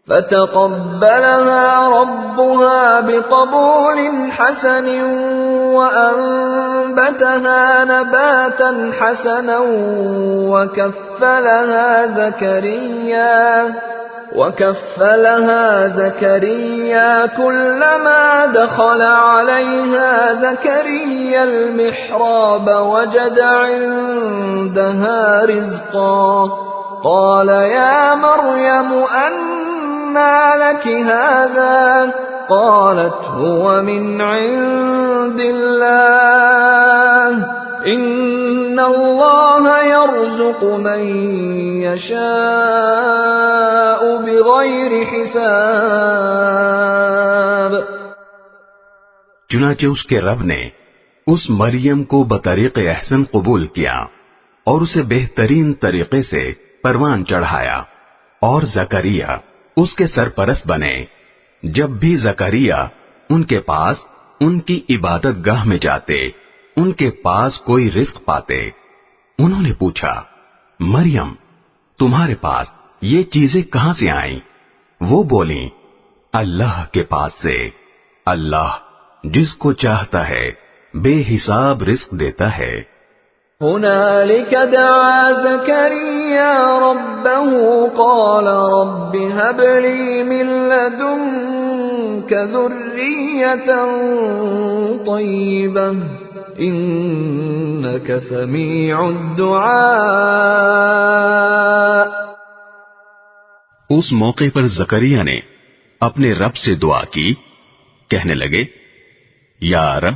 فتقبلها ربها بقبول حسن وأنبتها نباتا حسنا وكفلها زكريا كلما دخل عليها زكريا المحراب وجد عندها رزقا قال يا مريم أنى لك هذا قالت هو من عند الله إن الله يرزق من يشاء بغير حساب۔ چنانچہ اس کے رب نے اس مریم کو بطریق احسن قبول کیا اور اسے بہترین طریقے سے پروان چڑھایا، اور زکریا اس کے سرپرست بنے۔ جب بھی زکریا ان کے پاس ان کی عبادت گاہ میں جاتے، ان کے پاس کوئی رزق پاتے۔ انہوں نے پوچھا، مریم، تمہارے پاس یہ چیزیں کہاں سے آئیں؟ وہ بولیں، اللہ کے پاس سے، اللہ جس کو چاہتا ہے بے حساب رزق دیتا ہے۔ هنالك دعا زكريا ربه قال رب هب لي من لدنك لك ذرية طيبة إنك سميع الدعاء. اس موقع پر زکریا نے اپنے رب سے دعا کی، کہنے لگے، یا رب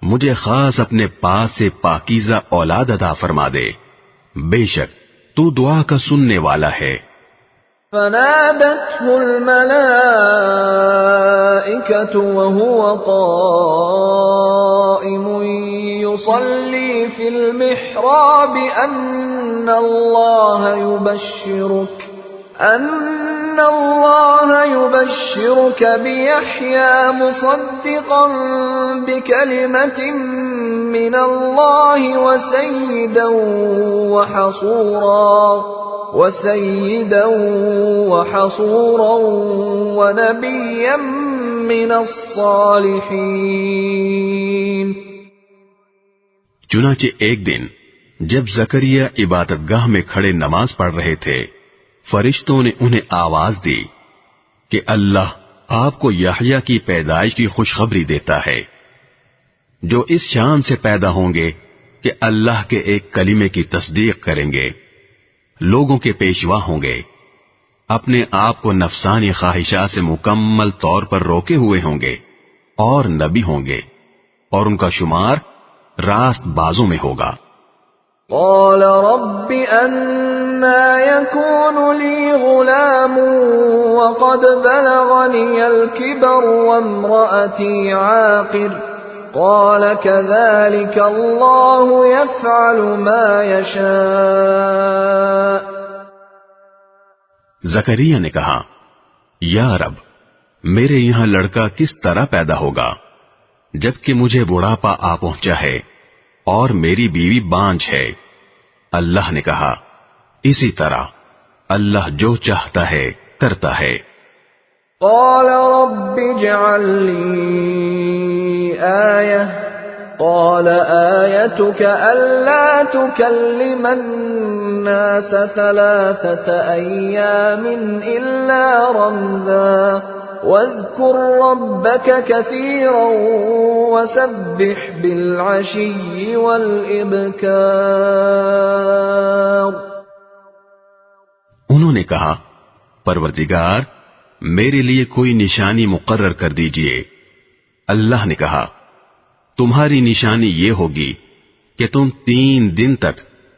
مجھے خاص اپنے پاس سے پاکیزہ اولاد عطا فرما دے، بے شک تو دعا کا سننے والا ہے. فنادته الملائكة وهو قائم يصلي في المحراب أن الله يبشرك بيحيى مصدقا بكلمة من الله وسيدا وحصورا ونبيا من الصالحين. چنانچہ ایک دن جب زکریا عبادت گاہ میں کھڑے نماز پڑھ رہے تھے، فرشتوں نے انہیں آواز دی کہ اللہ آپ کو یحییٰ کی پیدائش کی خوشخبری دیتا ہے، جو اس شان سے پیدا ہوں گے کہ اللہ کے ایک کلمے کی تصدیق کریں گے، لوگوں کے پیشوا ہوں گے، اپنے آپ کو نفسانی خواہشات سے مکمل طور پر روکے ہوئے ہوں گے، اور نبی ہوں گے، اور ان کا شمار راست بازوں میں ہوگا. قال رب أنا يكون لي غلام وقد بلغني الكبر وامرأتي عاقر قال كذلك الله يفعل ما يشاء. زکریا نے کہا، یا رب میرے یہاں لڑکا کس طرح پیدا ہوگا جبکہ مجھے بڑھاپا آ پہنچا ہے اور میری بیوی بانجھ ہے. اللہ نے کہا، اسی طرح اللہ جو چاہتا ہے کرتا ہے. قال رب اجعل لي آية قال آيتك ألا تكلم الناس 3 أيام إلا رمزا واذكر ربك كثيرا وسبح بالعشي والإبكار. انہوں نے کہا، پروردگار میرے لیے کوئی نشانی مقرر کر دیجئے. اللہ نے کہا، تمہاری نشانی یہ ہوگی کہ تم 3 دن تک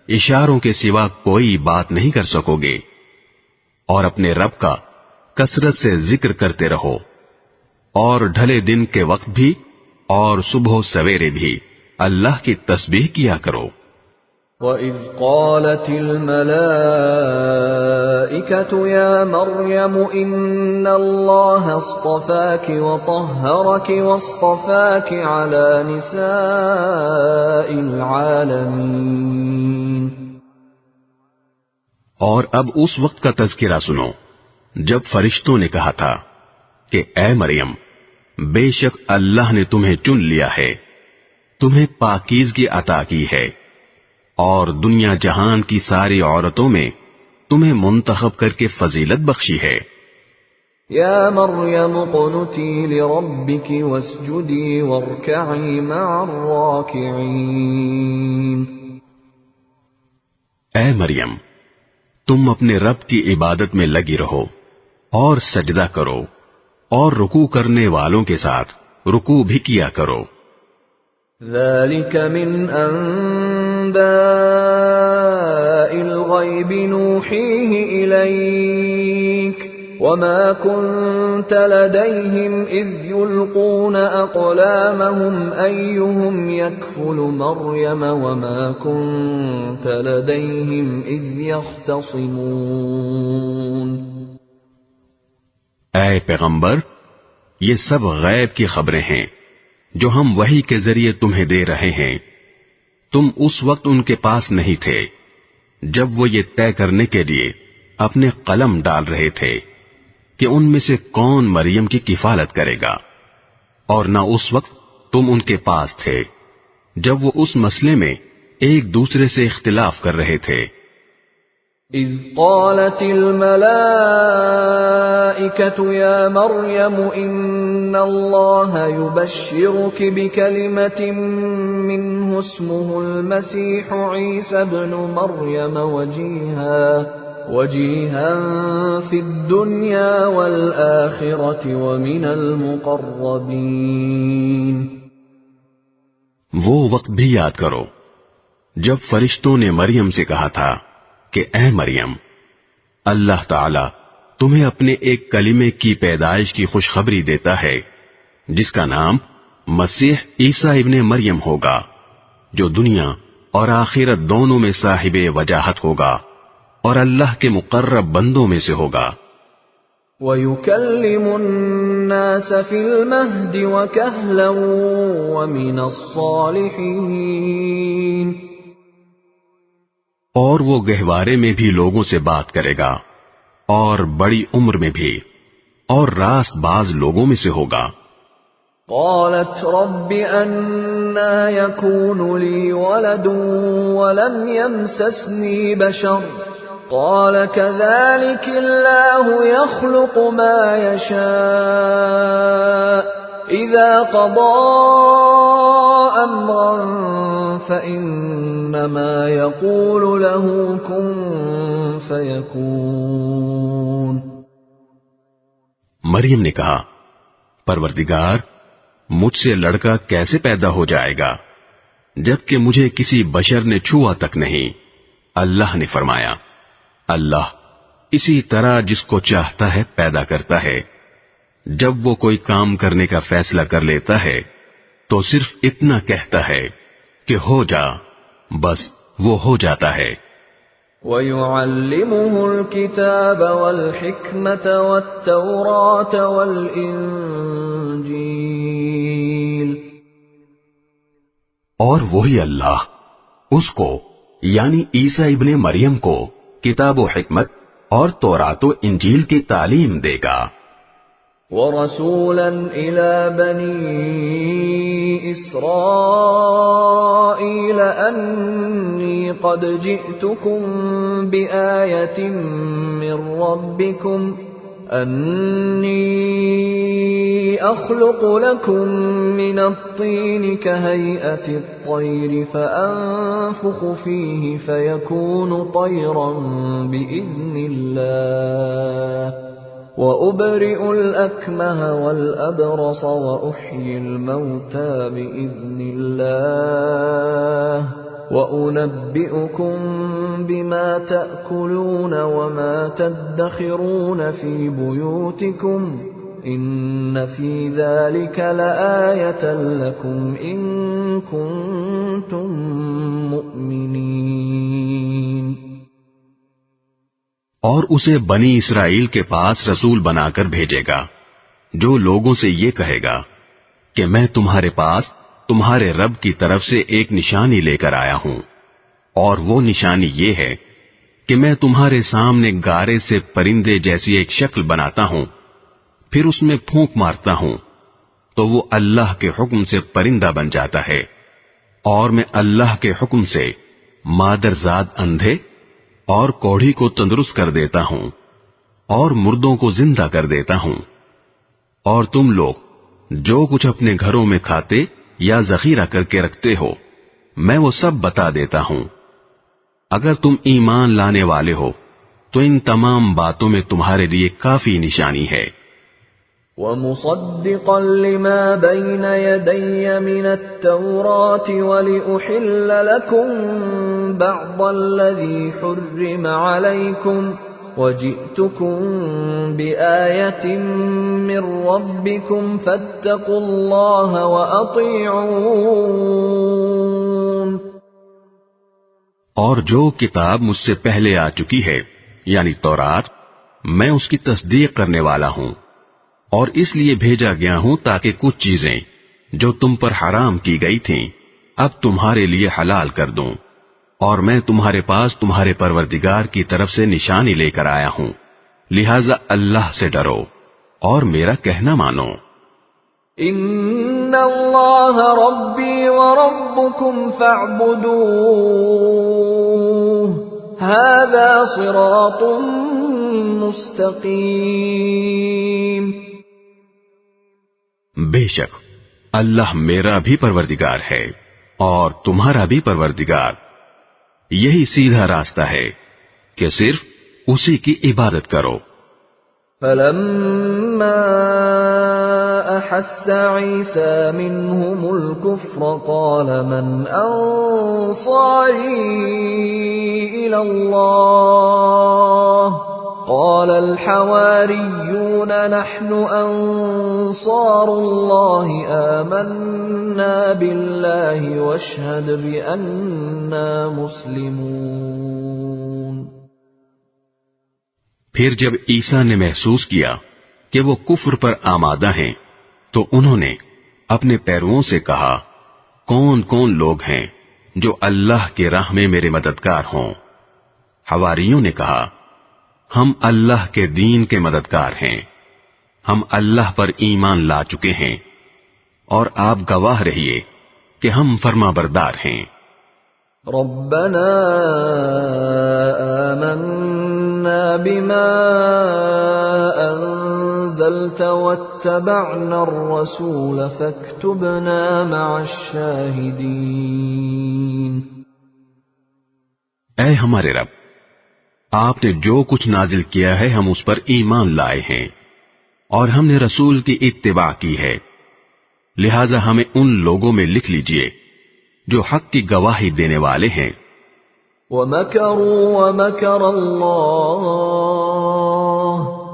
اشاروں کے سوا کوئی بات نہیں کر سکو گے، اور اپنے رب کا کثرت سے ذکر کرتے رہو، اور ڈھلے دن کے وقت بھی اور صبح و سویرے بھی اللہ کی تسبیح کیا کرو. وَإِذْ قَالَتِ الْمَلَائِكَةُ يَا مَرْيَمُ إِنَّ اللَّهَ اصْطَفَاكِ وَطَهَّرَكِ وَاصْطَفَاكِ عَلَى نِسَاءِ الْعَالَمِينَ. اور اب اس وقت کا تذکرہ سنو جب فرشتوں نے کہا تھا کہ اے مریم، بے شک اللہ نے تمہیں چن لیا ہے، تمہیں پاکیزگی عطا کی ہے، اور دنیا جہان کی ساری عورتوں میں تمہیں منتخب کر کے فضیلت بخشی ہے. یا مریم اقنتی لربک واسجدی وارکعی مع الراکعین. اے مریم، تم اپنے رب کی عبادت میں لگی رہو اور سجدہ کرو، اور رکوع کرنے والوں کے ساتھ رکوع بھی کیا کرو. ذلك من انباء الغیب نوحیہ الیک وما كنت لديهم اذ يلقون اقلامهم ايهم يكفل مريم وما كنت لديهم اذ يختصمون. اے پیغمبر، یہ سب غیب کی خبریں ہیں جو ہم وحی کے ذریعے تمہیں دے رہے ہیں. تم اس وقت ان کے پاس نہیں تھے جب وہ یہ طے کرنے کے لیے اپنے قلم ڈال رہے تھے کہ ان میں سے کون مریم کی کفالت کرے گا، اور نہ اس وقت تم ان کے پاس تھے جب وہ اس مسئلے میں ایک دوسرے سے اختلاف کر رہے تھے. إذ قالت الملائكة يا مريم إن الله يبشرك بكلمة منه اسمه المسيح عيسى ابن مريم وجيها في الدنيا والآخرة ومن المقربين۔ وہ وقت بھی یاد کرو جب فرشتوں نے مریم سے کہا تھا کہ اے مریم، اللہ تعالی تمہیں اپنے ایک کلمے کی پیدائش کی خوشخبری دیتا ہے جس کا نام مسیح عیسیٰ ابن مریم ہوگا، جو دنیا اور آخرت دونوں میں صاحب وجاہت ہوگا اور اللہ کے مقرب بندوں میں سے ہوگا۔ وَيُكَلِّمُ النَّاسَ فِي الْمَهْدِ وَكَهْلًا وَمِنَ الصَّالِحِينَ، اور وہ گہوارے میں بھی لوگوں سے بات کرے گا اور بڑی عمر میں بھی، اور راست باز لوگوں میں سے ہوگا۔ قالت رب أَنَّى يَكُونُ لِي وَلَدٌ وَلَمْ يَمْسَسْنِي بَشَرٌ قال كذلك الله يخلق ما يشاء إذا قضى أمرا فإنما يقول له كن فيكون۔ مریم نے کہا، پروردگار، مجھ سے لڑکا کیسے پیدا ہو جائے گا جبکہ مجھے کسی بشر نے چھوا تک نہیں؟ اللہ نے فرمایا، اللہ اسی طرح جس کو چاہتا ہے پیدا کرتا ہے، جب وہ کوئی کام کرنے کا فیصلہ کر لیتا ہے تو صرف اتنا کہتا ہے کہ ہو جا، بس وہ ہو جاتا ہے۔ وَيُعَلِّمُهُ الْكِتَابَ وَالْحِكْمَةَ وَالتَّوْرَاةَ وَالْإِنجِيلَ، اور وہی اللہ اس کو یعنی عیسیٰ ابن مریم کو کتاب و حکمت اور تورات و انجیل کی تعلیم دے گا۔ وَرَسُولًا إِلَى بَنِي إِسْرَائِيلَ أَنِّي قَدْ جِئْتُكُمْ بِآيَةٍ مِّن رَّبِّكُمْ أَنِّي أَخْلُقُ لَكُم مِّنَ الطِّينِ كَهَيْئَةِ الطَّيْرِ فَأَنفُخُ فِيهِ فَيَكُونُ طَيْرًا بِإِذْنِ اللَّهِ وَأُبْرِئُ الْأَكْمَهَ وَالْأَبْرَصَ وَأُحْيِي الْمَوْتَى بِإِذْنِ اللَّهِ وَأُنَبِّئُكُم بِمَا تَأْكُلُونَ وَمَا تَدَّخِرُونَ فِي بُيُوتِكُمْ إِنَّ فِي ذَلِكَ لَآيَةً لَكُمْ إِن كُنتُم مُّؤْمِنِينَ۔ اور اسے بنی اسرائیل کے پاس رسول بنا کر بھیجے گا جو لوگوں سے یہ کہے گا کہ میں تمہارے پاس تمہارے رب کی طرف سے ایک نشانی لے کر آیا ہوں، اور وہ نشانی یہ ہے کہ میں تمہارے سامنے گارے سے پرندے جیسی ایک شکل بناتا ہوں، پھر اس میں پھونک مارتا ہوں تو وہ اللہ کے حکم سے پرندہ بن جاتا ہے، اور میں اللہ کے حکم سے مادرزاد اندھے اور کوڑھی کو تندرست کر دیتا ہوں اور مردوں کو زندہ کر دیتا ہوں، اور تم لوگ جو کچھ اپنے گھروں میں کھاتے یا ذخیرہ کر کے رکھتے ہو میں وہ سب بتا دیتا ہوں۔ اگر تم ایمان لانے والے ہو تو ان تمام باتوں میں تمہارے لیے کافی نشانی ہے۔ وَمُصَدِّقًا لِمَا بَيْنَ يَدَيَّ مِنَ التَّوْرَاةِ وَلِأُحِلَّ لَكُم بَعْضَ الَّذِي حُرِّمَ عَلَيْكُمْ وَجِئْتُكُم بِآيَةٍ مِّن رَّبِّكُمْ فَاتَّقُوا اللَّهَ وَأَطِيعُونِ۔ اور جو کتاب مجھ سے پہلے آ چکی ہے یعنی تورات، میں اس کی تصدیق کرنے والا ہوں، اور اس لیے بھیجا گیا ہوں تاکہ کچھ چیزیں جو تم پر حرام کی گئی تھیں اب تمہارے لیے حلال کر دوں، اور میں تمہارے پاس تمہارے پروردگار کی طرف سے نشانی لے کر آیا ہوں، لہذا اللہ سے ڈرو اور میرا کہنا مانو۔ ان اللہ ربی وربکم فاعبدوہ هذا صراط مستقیم. بے شک اللہ میرا بھی پروردگار ہے اور تمہارا بھی پروردگار. یہی سیدھا راستہ ہے کہ صرف اسی کی عبادت کرو. فلما احس عیسی منهم الكفر قال من انصاری الى اللہ قال الحواریون نحن انصار اللہ آمنا باللہ واشہد بأننا مسلمون. پھر جب عیسیٰ نے محسوس کیا کہ وہ کفر پر آمادہ ہیں تو انہوں نے اپنے پیرووں سے کہا کون کون لوگ ہیں جو اللہ کے راہ میں میرے مددگار ہوں. حواریوں نے کہا ہم اللہ کے دین کے مددگار ہیں، ہم اللہ پر ایمان لا چکے ہیں اور آپ گواہ رہیے کہ ہم فرما بردار ہیں. ربنا آمنا بما انزلت واتبعنا الرسول فاكتبنا مع الشاہدین. اے ہمارے رب، آپ نے جو کچھ نازل کیا ہے ہم اس پر ایمان لائے ہیں اور ہم نے رسول کی اتباع کی ہے، لہذا ہمیں ان لوگوں میں لکھ لیجئے جو حق کی گواہی دینے والے ہیں. وَمَكَرُوا وَمَكَرَ اللَّهُ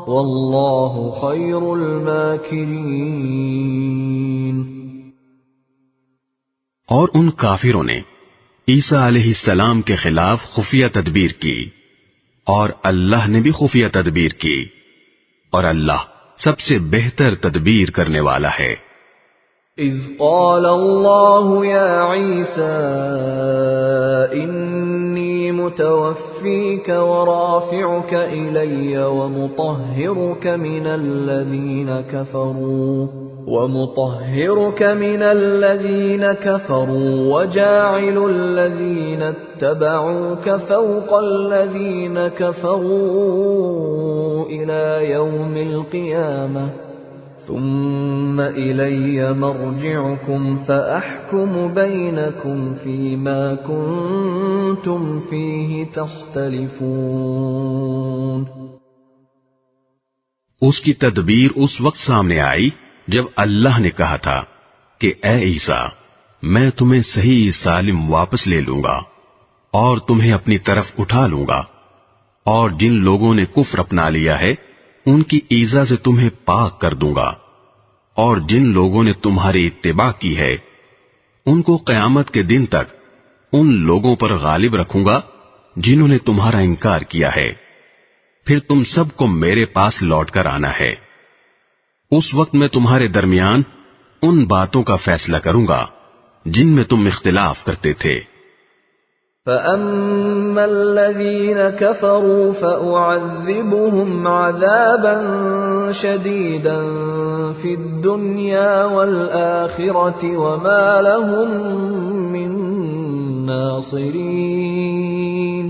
وَاللَّهُ خَيْرُ الْمَاكِرِينَ. اور ان کافروں نے عیسیٰ علیہ السلام کے خلاف خفیہ تدبیر کی اور اللہ نے بھی خفیہ تدبیر کی اور اللہ سب سے بہتر تدبیر کرنے والا ہے. اذ قال اللہ یا عیسیٰ انی متوفیک ورافعک الی ومطہرک من الذین کفروا وجاعل الذین اتبعوک فوق الذین کفروا الی یوم القیامہ ثم إلي مرجعكم فأحكم بينكم فيما كنتم فيه تختلفون. اس کی تدبیر اس وقت سامنے آئی جب اللہ نے کہا تھا کہ اے عیسیٰ میں تمہیں صحیح سالم واپس لے لوں گا اور تمہیں اپنی طرف اٹھا لوں گا، اور جن لوگوں نے کفر اپنا لیا ہے ان کی ایذا سے تمہیں پاک کر دوں گا، اور جن لوگوں نے تمہاری اتباع کی ہے ان کو قیامت کے دن تک ان لوگوں پر غالب رکھوں گا جنہوں نے تمہارا انکار کیا ہے. پھر تم سب کو میرے پاس لوٹ کر آنا ہے. اس وقت میں تمہارے درمیان ان باتوں کا فیصلہ کروں گا جن میں تم اختلاف کرتے تھے. فَأَمَّا الَّذِينَ كَفَرُوا فَأُعَذِّبُهُمْ عَذَابًا شَدِيدًا فِي الدُّنْيَا وَالْآخِرَةِ وَمَا لَهُم مِّن نَّاصِرِينَ.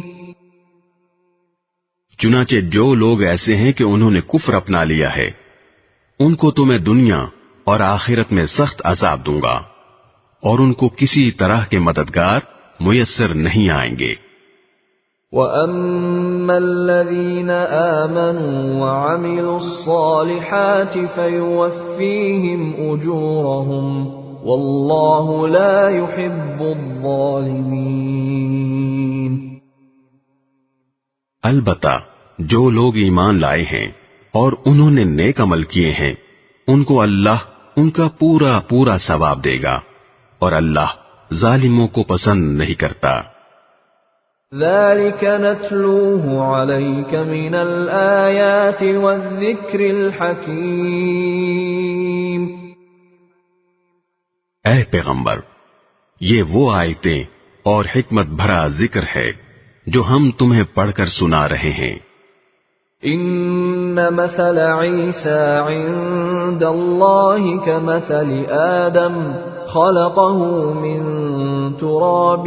چنانچہ جو لوگ ایسے ہیں کہ انہوں نے کفر اپنا لیا ہے ان کو تو میں دنیا اور آخرت میں سخت عذاب دوں گا اور ان کو کسی طرح کے مددگار میسر نہیں آئیں گے. وَأَمَّا الَّذِينَ آمَنُوا وَعَمِلُوا الصَّالِحَاتِ فَيُوَفِّيهِمْ أُجُورَهُمْ وَاللَّهُ لَا يُحِبُّ الظَّالِمِينَ. البتہ جو لوگ ایمان لائے ہیں اور انہوں نے نیک عمل کیے ہیں ان کو اللہ ان کا پورا پورا ثواب دے گا اور اللہ ظالموں کو پسند نہیں کرتا. ذَلِكَ نَتْلُوهُ عَلَيْكَ مِنَ الْآيَاتِ وَالذِّكْرِ الْحَكِيمِ. اے پیغمبر یہ وہ آیتیں اور حکمت بھرا ذکر ہے جو ہم تمہیں پڑھ کر سنا رہے ہیں. ان مثل عیسی عند اللہ کمثل آدم خلقه من تراب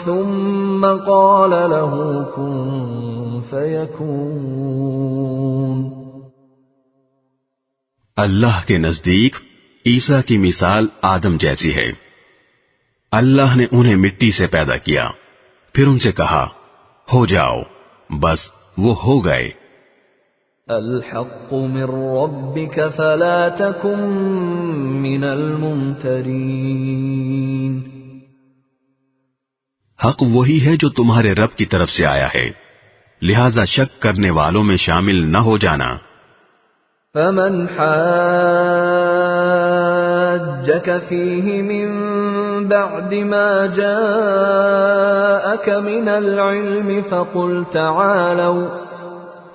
ثم قال له كن فيكون. اللہ کے نزدیک عیسیٰ کی مثال آدم جیسی ہے. اللہ نے انہیں مٹی سے پیدا کیا، پھر ان سے کہا ہو جاؤ، بس وہ ہو گئے. الحق من ربك فلا تكن من الممترین. حق وہی ہے جو تمہارے رب کی طرف سے آیا ہے، لہذا شک کرنے والوں میں شامل نہ ہو جانا. فمن حاجك فيه من بعد ما جاءك من العلم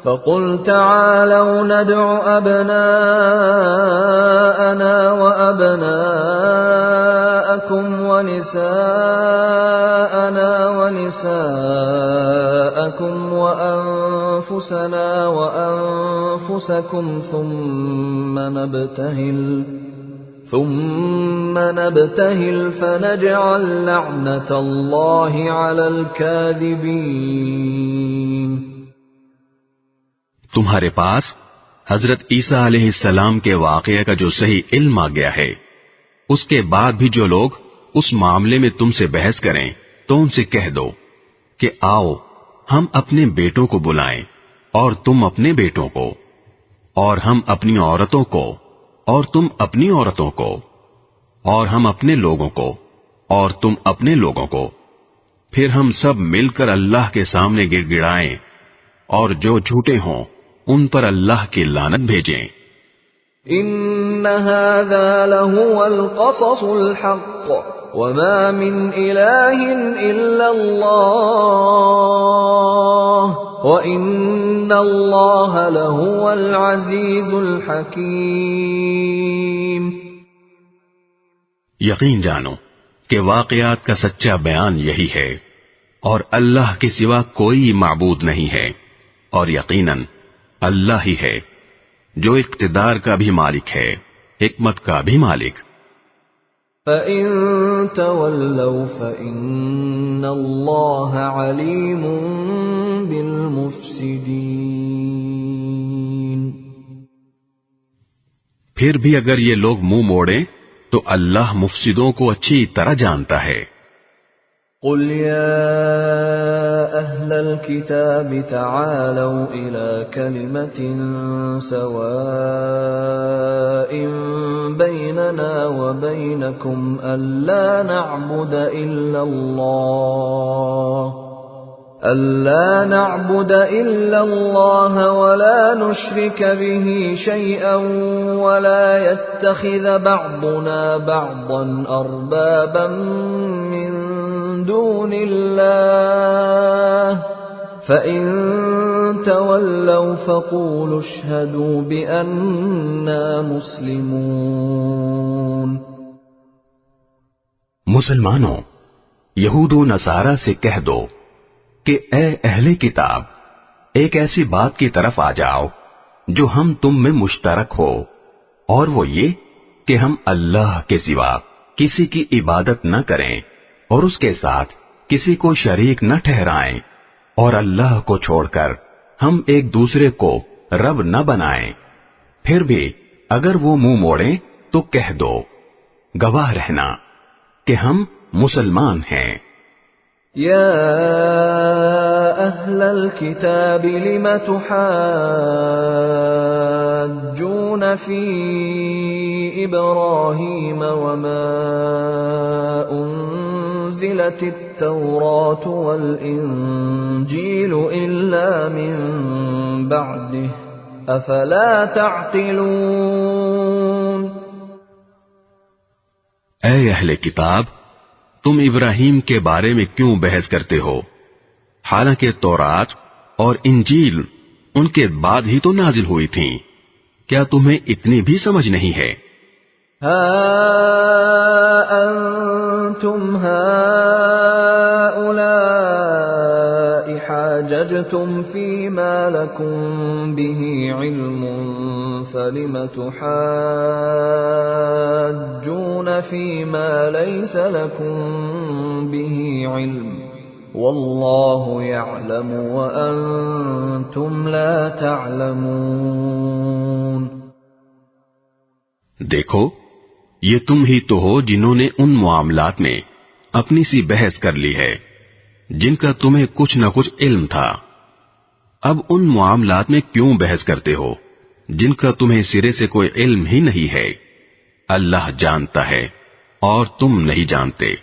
فقل تعالوا ندع أبناءنا وأبناءكم ونساءنا ونساءكم وأنفسنا وأنفسكم ثم نبتهل فنجعل لعنة الله على الكاذبين. تمہارے پاس حضرت عیسیٰ علیہ السلام کے واقعے کا جو صحیح علم آ گیا ہے، اس کے بعد بھی جو لوگ اس معاملے میں تم سے بحث کریں تو ان سے کہہ دو کہ آؤ ہم اپنے بیٹوں کو بلائیں اور تم اپنے بیٹوں کو، اور ہم اپنی عورتوں کو اور تم اپنی عورتوں کو، اور ہم اپنے لوگوں کو اور تم اپنے لوگوں کو، پھر ہم سب مل کر اللہ کے سامنے گڑ گڑائیں اور جو جھوٹے ہوں ان پر اللہ کی لعنت بھیجیں. ان هذا لهو القصص الحق وما من اله الا الله وان الله لهو العزيز الحكيم. یقین جانو کہ واقعات کا سچا بیان یہی ہے، اور اللہ کے سوا کوئی معبود نہیں ہے، اور یقیناً اللہ ہی ہے جو اقتدار کا بھی مالک ہے، حکمت کا بھی مالک. فَإِن تَوَلَّوْا فَإِنَّ اللَّهَ عَلِيمٌ بِالْمُفْسِدِينَ. پھر بھی اگر یہ لوگ منہ موڑیں تو اللہ مفسدوں کو اچھی طرح جانتا ہے. قل يا أهل الكتاب تعالوا إلى كلمة سواء بيننا وبينكم ألا نعبد إلا الله ولا نشرك به شيئا ولا يتخذ بعضنا بعضا أربابا من دون الله فإن تولوا فقولوا اشهدوا بأننا مسلمون. مسلمانوں، یہود و نصارہ سے کہہ دو کہ اے اہل کتاب، ایک ایسی بات کی طرف آ جاؤ جو ہم تم میں مشترک ہو، اور وہ یہ کہ ہم اللہ کے سوا کسی کی عبادت نہ کریں اور اس کے ساتھ کسی کو شریک نہ ٹھہرائیں، اور اللہ کو چھوڑ کر ہم ایک دوسرے کو رب نہ بنائیں. پھر بھی اگر وہ منہ موڑیں تو کہہ دو، گواہ رہنا کہ ہم مسلمان ہیں. يا أهل الكتاب لم تحاجون في إبراهيم وما أنزلت التوراة والإنجيل إلا من بعده أفلا تعقلون. اے اہل کتاب، تم ابراہیم کے بارے میں کیوں بحث کرتے ہو، حالانکہ تورات اور انجیل ان کے بعد ہی تو نازل ہوئی تھیں؟ کیا تمہیں اتنی بھی سمجھ نہیں ہے؟ ها أنتم هؤلاء حاججتم حَاجَّجْتُمْ فِيمَا لَكُمْ بِهِ عِلْمٌ فَلِمَ تُحَاجُّونَ فِيمَا لَيْسَ لَكُمْ بِهِ عِلْمٌ وَاللَّهُ يَعْلَمُ وَأَنْتُمْ لَا تَعْلَمُونَ۔ دیکھو، یہ تم ہی تو ہو جنہوں نے ان معاملات میں اپنی سی بحث کر لی ہے جن کا تمہیں کچھ نہ کچھ علم تھا۔ اب ان معاملات میں کیوں بحث کرتے ہو جن کا تمہیں سرے سے کوئی علم ہی نہیں ہے؟ اللہ جانتا ہے اور تم نہیں جانتے۔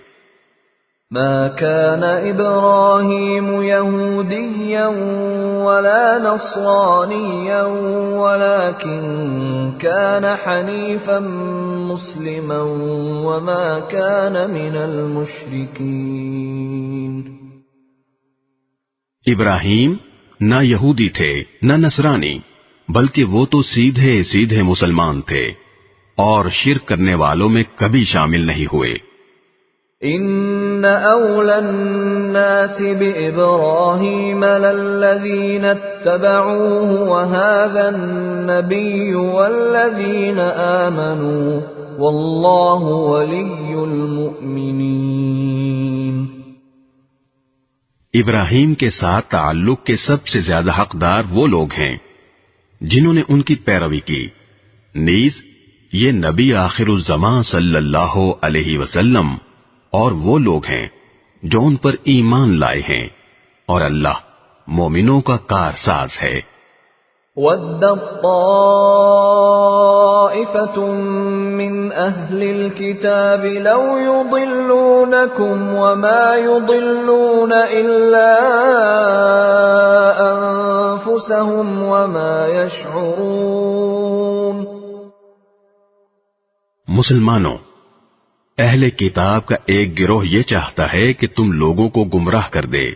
ما كان إبراهيم يهوديا ولا نصرانيا ولكن كان حنيفا مسلما وما كان من المشركين۔ ابراہیم نہ یہودی تھے نہ نصرانی، بلکہ وہ تو سیدھے سیدھے مسلمان تھے اور شرک کرنے والوں میں کبھی شامل نہیں ہوئے۔ ان اولى الناس بابراهيم للذين اتبعوه وهذا النبي والذين آمنوا والله ولي المؤمنين۔ ابراہیم کے ساتھ تعلق کے سب سے زیادہ حقدار وہ لوگ ہیں جنہوں نے ان کی پیروی کی، نیز یہ نبی آخر الزمان صلی اللہ علیہ وسلم اور وہ لوگ ہیں جو ان پر ایمان لائے ہیں، اور اللہ مومنوں کا کارساز ہے۔ وَدَّت طَّائِفَةٌ مِّنْ أَهْلِ الْكِتَابِ لَوْ يُضِلُّونَكُمْ وَمَا يُضِلُّونَ إِلَّا أَنفُسَهُمْ وَمَا يَشْعُرُونَ۔ مسلمانوں، اہل کتاب کا ایک گروہ یہ چاہتا ہے کہ تم لوگوں کو گمراہ کر دے،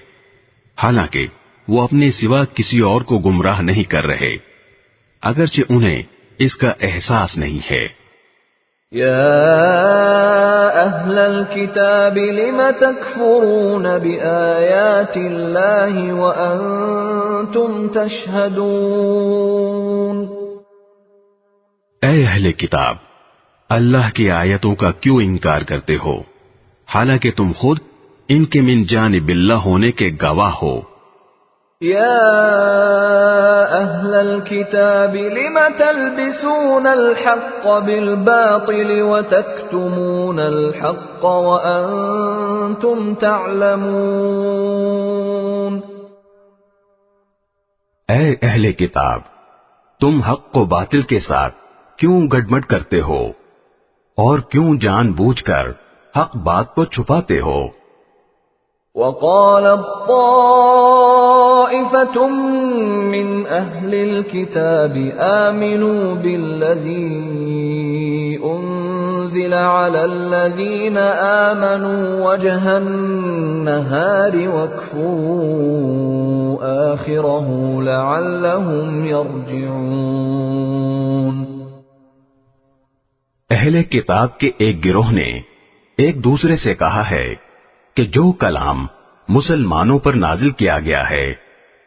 حالانکہ وہ اپنے سوا کسی اور کو گمراہ نہیں کر رہے، اگرچہ انہیں اس کا احساس نہیں ہے۔ یا اہل الکتاب لم تکفرون بآیات اللہ وانتم تشہدون۔ اے اہل کتاب، اللہ کی آیتوں کا کیوں انکار کرتے ہو حالانکہ تم خود ان کے من جانب اللہ ہونے کے گواہ ہو۔ یا اہل الکتاب لم تلبسون الحق بالباطل وتکتمون الحق وانتم تعلمون۔ اے اہل کتاب، تم حق و باطل کے ساتھ کیوں گڈمڈ کرتے ہو اور کیوں جان بوجھ کر حق بات کو چھپاتے ہو؟ وَقَالَتْ طَائِفَةٌ مِّنْ أَهْلِ الْكِتَابِ آمِنُوا بِالَّذِي أُنزِلَ عَلَى الَّذِينَ آمَنُوا وَجْهَ النَّهَارِ وَاكْفُرُوا آخِرَهُ لَعَلَّهُمْ يَرْجِعُونَ۔ اہل کتاب کے ایک گروہ نے ایک دوسرے سے کہا ہے کہ جو کلام مسلمانوں پر نازل کیا گیا ہے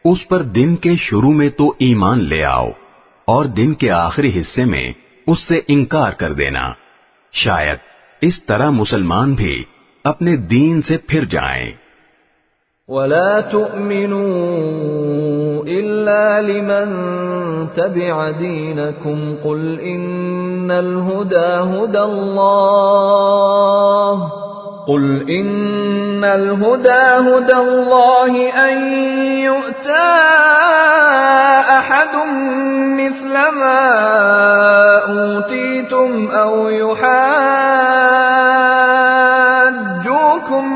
اس پر دن کے شروع میں تو ایمان لے آؤ اور دن کے آخری حصے میں اس سے انکار کر دینا، شاید اس طرح مسلمان بھی اپنے دین سے پھر جائیں۔ وَلَا تُؤْمِنُوا إِلَّا لِمَن تَبِعَ دِينَكُمْ قُلْ إِنَّ الْهُدَى هُدَى اللَّهِ أَن يُؤْتَى أَحَدٌ مِّثْلَ مَا أُوتِيتُمْ أَوْ يُحَاجُّوكُمْ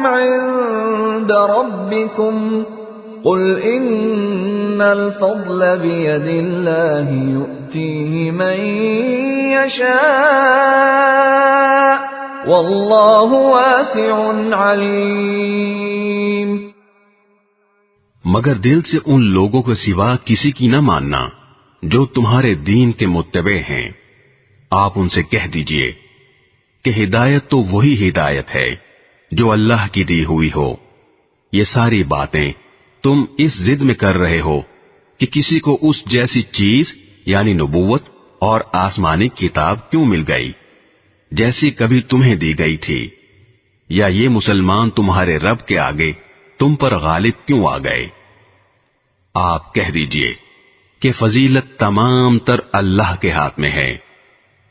عِندَ رَبِّكُمْ قُلْ إِنَّ الْفَضْلَ بِيَدِ اللَّهِ يُؤْتِيهِ مَن يَشَاءُ وَاللَّهُ وَاسِعٌ عَلِيمٌ۔ مگر دل سے ان لوگوں کے سوا کسی کی نہ ماننا جو تمہارے دین کے متبع ہیں۔ آپ ان سے کہہ دیجئے کہ ہدایت تو وہی ہدایت ہے جو اللہ کی دی ہوئی ہو، یہ ساری باتیں تم اس ضد میں کر رہے ہو کہ کسی کو اس جیسی چیز یعنی نبوت اور آسمانی کتاب کیوں مل گئی جیسی کبھی تمہیں دی گئی تھی، یا یہ مسلمان تمہارے رب کے آگے تم پر غالب کیوں آ گئے؟ آپ کہہ دیجئے کہ فضیلت تمام تر اللہ کے ہاتھ میں ہے،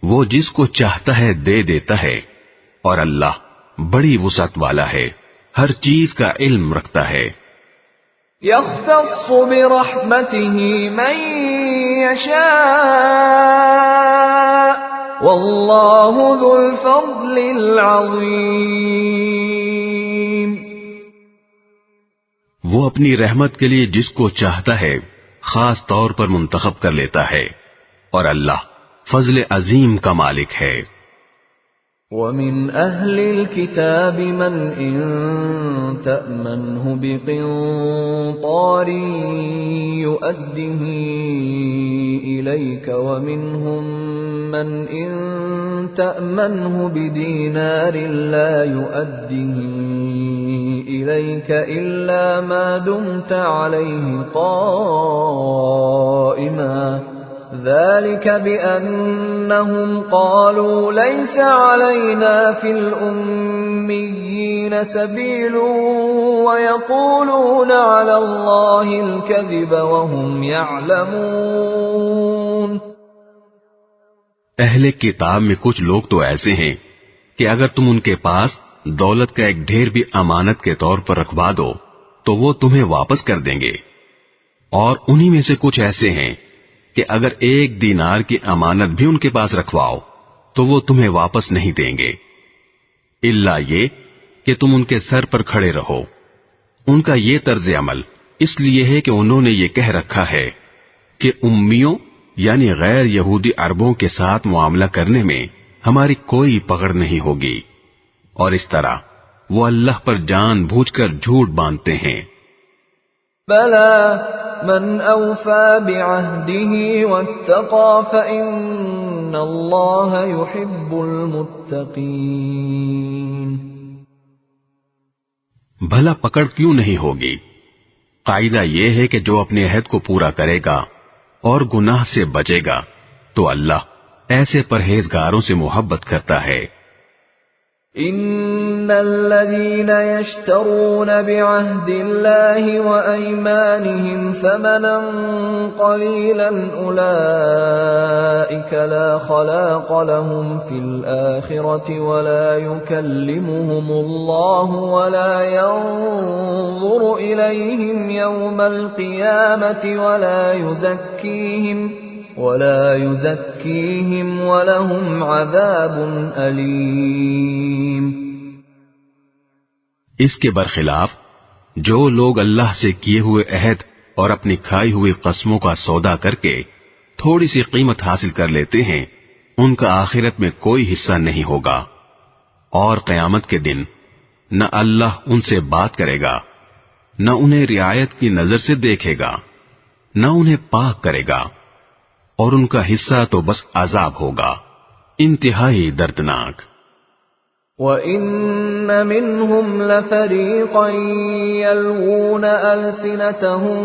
وہ جس کو چاہتا ہے دے دیتا ہے، اور اللہ بڑی وسعت والا ہے، ہر چیز کا علم رکھتا ہے۔ يختص برحمته من يشاء والله ذو الفضل العظيم۔ وہ اپنی رحمت کے لیے جس کو چاہتا ہے خاص طور پر منتخب کر لیتا ہے، اور اللہ فضل عظیم کا مالک ہے۔ وَمِنْ أَهْلِ الْكِتَابِ مَنْ إِن تَأْمَنْهُ بِقِنطَارٍ يُؤَدِّهِ إِلَيْكَ وَمِنْهُمْ مَنْ إِن تَأْمَنْهُ بِدِينَارٍ لَا يُؤَدِّهِ إِلَيْكَ إِلَّا مَا دُمْتَ عَلَيْهِ قَائِمًا ذلك بأنهم قالوا ليس علينا في الأميين سبيل ويقولون على الله الكذب وهم يعلمون۔ اہل کتاب میں کچھ لوگ تو ایسے ہیں کہ اگر تم ان کے پاس دولت کا ایک ڈھیر بھی امانت کے طور پر رکھوا دو تو وہ تمہیں واپس کر دیں گے، اور انہی میں سے کچھ ایسے ہیں کہ اگر ایک دینار کی امانت بھی ان کے پاس رکھواؤ تو وہ تمہیں واپس نہیں دیں گے، الا یہ کہ تم ان کے سر پر کھڑے رہو۔ ان کا یہ طرز عمل اس لیے ہے کہ انہوں نے یہ کہہ رکھا ہے کہ امیوں یعنی غیر یہودی عربوں کے ساتھ معاملہ کرنے میں ہماری کوئی پکڑ نہیں ہوگی، اور اس طرح وہ اللہ پر جان بوجھ کر جھوٹ باندھتے ہیں۔ بلى من أوفى بعهده واتقى فإن الله يحب المتقين۔ بھلا پکڑ کیوں نہیں ہوگی؟ قاعدہ یہ ہے کہ جو اپنے عہد کو پورا کرے گا اور گناہ سے بچے گا تو اللہ ایسے پرہیزگاروں سے محبت کرتا ہے۔ ان الذين يشترون بعهد الله وايمانهم ثمنا قليلا اولئك لا خلاق لهم في الاخره ولا يكلمهم الله ولا ينظر اليهم يوم القيامه ولا يزكيهم ولهم عذاب أليم۔ اس کے برخلاف جو لوگ اللہ سے کیے ہوئے عہد اور اپنی کھائی ہوئی قسموں کا سودا کر کے تھوڑی سی قیمت حاصل کر لیتے ہیں، ان کا آخرت میں کوئی حصہ نہیں ہوگا، اور قیامت کے دن نہ اللہ ان سے بات کرے گا، نہ انہیں رعایت کی نظر سے دیکھے گا، نہ انہیں پاک کرے گا، اور ان کا حصہ تو بس عذاب ہوگا انتہائی دردناک۔ وَإِنَّ مِنْهُمْ لَفَرِيقًا يَلْوُونَ أَلْسِنَتَهُم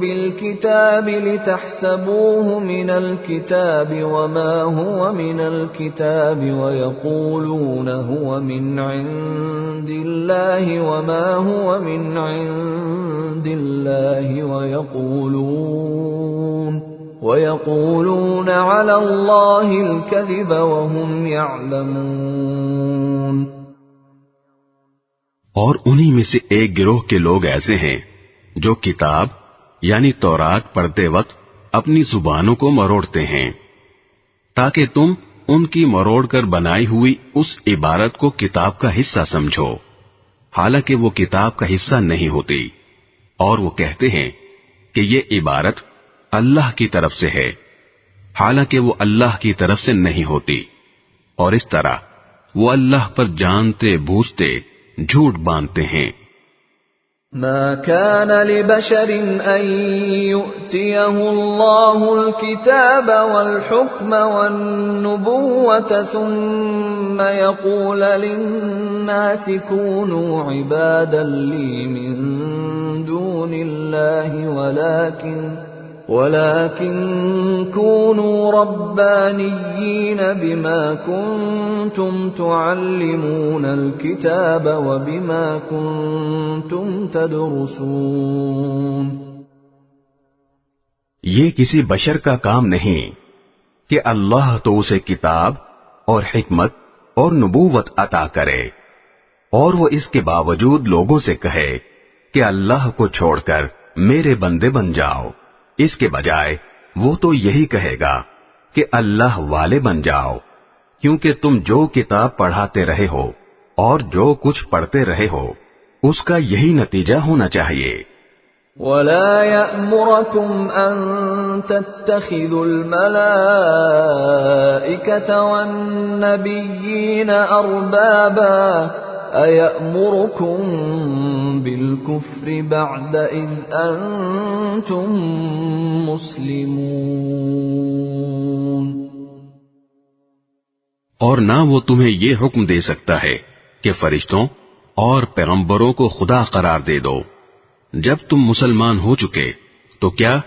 بِالْكِتَابِ لِتَحْسَبُوهُ مِنَ الْكِتَابِ وَمَا هُوَ مِنَ الْكِتَابِ وَيَقُولُونَ هُوَ مِنْ عِندِ اللَّهِ وَمَا هُوَ مِنْ عِندِ اللَّهِ وَيَقُولُونَ عَلَى اللَّهِ الْكَذِبَ وَهُمْ يَعْلَمُونَ۔ اور انہی میں سے ایک گروہ کے لوگ ایسے ہیں جو کتاب یعنی تورات پڑھتے وقت اپنی زبانوں کو مروڑتے ہیں تاکہ تم ان کی مروڑ کر بنائی ہوئی اس عبارت کو کتاب کا حصہ سمجھو، حالانکہ وہ کتاب کا حصہ نہیں ہوتی، اور وہ کہتے ہیں کہ یہ عبارت اللہ کی طرف سے ہے، حالانکہ وہ اللہ کی طرف سے نہیں ہوتی، اور اس طرح وہ اللہ پر جانتے بوجھتے جھوٹ باندھتے ہیں۔ ما كان لبشر أن يؤتيه الله الكتاب والحكم والنبوة ثم يقول للناس كونوا عبادا لي من دون الله ولكن كونوا ربانيين بما كنتم تعلمون الكتاب وبما كنتم تدرسون. یہ کسی بشر کا کام نہیں کہ اللہ تو اسے کتاب اور حکمت اور نبوت عطا کرے اور وہ اس کے باوجود لوگوں سے کہے کہ اللہ کو چھوڑ کر میرے بندے بن جاؤ. اس کے بجائے وہ تو یہی کہے گا کہ اللہ والے بن جاؤ، کیونکہ تم جو کتاب پڑھاتے رہے ہو اور جو کچھ پڑھتے رہے ہو اس کا یہی نتیجہ ہونا چاہیے. وَلَا يَأْمُرَكُمْ أَن تَتَّخِذُوا الْمَلَائِكَةَ وَالنَّبِيِّينَ أَرْبَابًا أَيَأْمُرُكُمْ بِالْكُفْرِ بَعْدَ إِذْ أَنْتُمْ مُسْلِمُونَ. اور نہ وہ تمہیں یہ حکم دے سکتا ہے کہ فرشتوں اور پیغمبروں کو خدا قرار دے دو جب تم مسلمان ہو چکے، تو کیا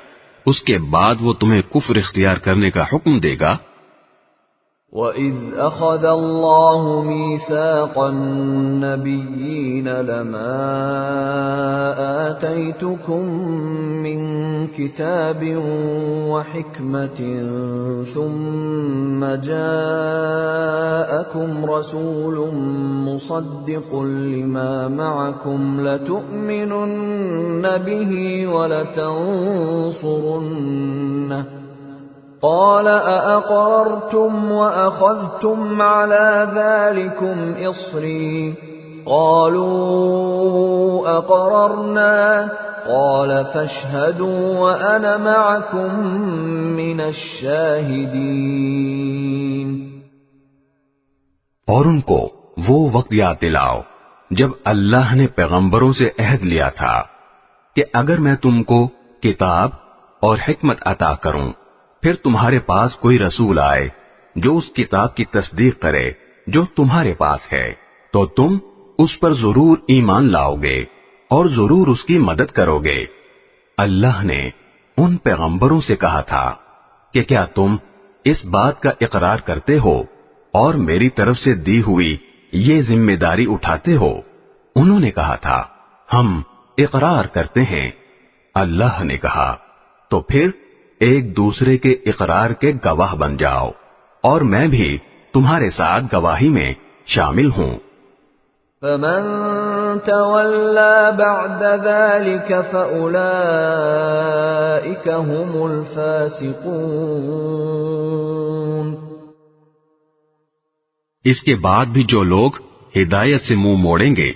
اس کے بعد وہ تمہیں کفر اختیار کرنے کا حکم دے گا؟ وَإِذْ أَخَذَ اللَّهُ مِيثَاقَ النَّبِيِّينَ لَمَا آتَيْتُكُم مِّن كِتَابٍ وَحِكْمَةٍ ثُمَّ جَاءَكُمْ رَسُولٌ مُصَدِّقٌ لِّمَا مَعَكُمْ لَتُؤْمِنُنَّ بِهِ وَلَتَنصُرُنَّهُ قال أأقررتم وأخذتم على ذلكم إصري قالوا أقررنا قال فاشهدوا وأنا معكم من الشاهدين. اور ان کو وہ وقت یاد دلاؤ جب اللہ نے پیغمبروں سے عہد لیا تھا کہ اگر میں تم کو کتاب اور حکمت عطا کروں پھر تمہارے پاس کوئی رسول آئے جو اس کتاب کی تصدیق کرے جو تمہارے پاس ہے تو تم اس پر ضرور ایمان لاؤ گے اور ضرور اس کی مدد کرو گے. اللہ نے ان پیغمبروں سے کہا تھا کہ کیا تم اس بات کا اقرار کرتے ہو اور میری طرف سے دی ہوئی یہ ذمہ داری اٹھاتے ہو؟ انہوں نے کہا تھا ہم اقرار کرتے ہیں. اللہ نے کہا تو پھر ایک دوسرے کے اقرار کے گواہ بن جاؤ اور میں بھی تمہارے ساتھ گواہی میں شامل ہوں. فمن تولى بعد ذلك فأولئك هم الفاسقون. اس کے بعد بھی جو لوگ ہدایت سے منہ موڑیں گے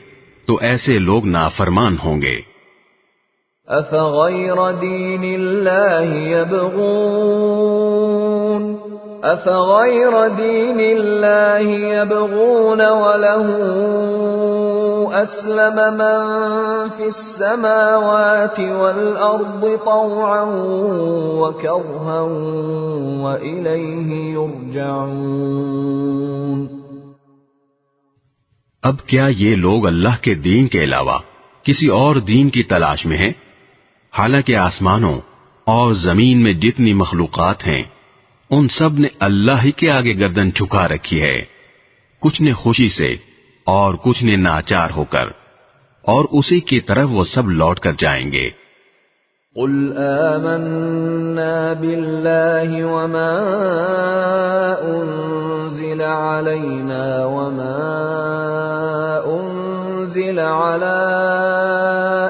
تو ایسے لوگ نافرمان ہوں گے. أفغير دين الله يبغون وله أسلم من في السماوات والأرض طوعا وكرها وإليه يرجعون. اب کیا یہ لوگ اللہ کے دین کے علاوہ کسی اور دین کی تلاش میں ہیں؟ حالانکہ آسمانوں اور زمین میں جتنی مخلوقات ہیں ان سب نے اللہ ہی کے آگے گردن جھکا رکھی ہے، کچھ نے خوشی سے اور کچھ نے ناچار ہو کر، اور اسی کی طرف وہ سب لوٹ کر جائیں گے. قل آمنا بالله وما أنزل علينا وما أنزل على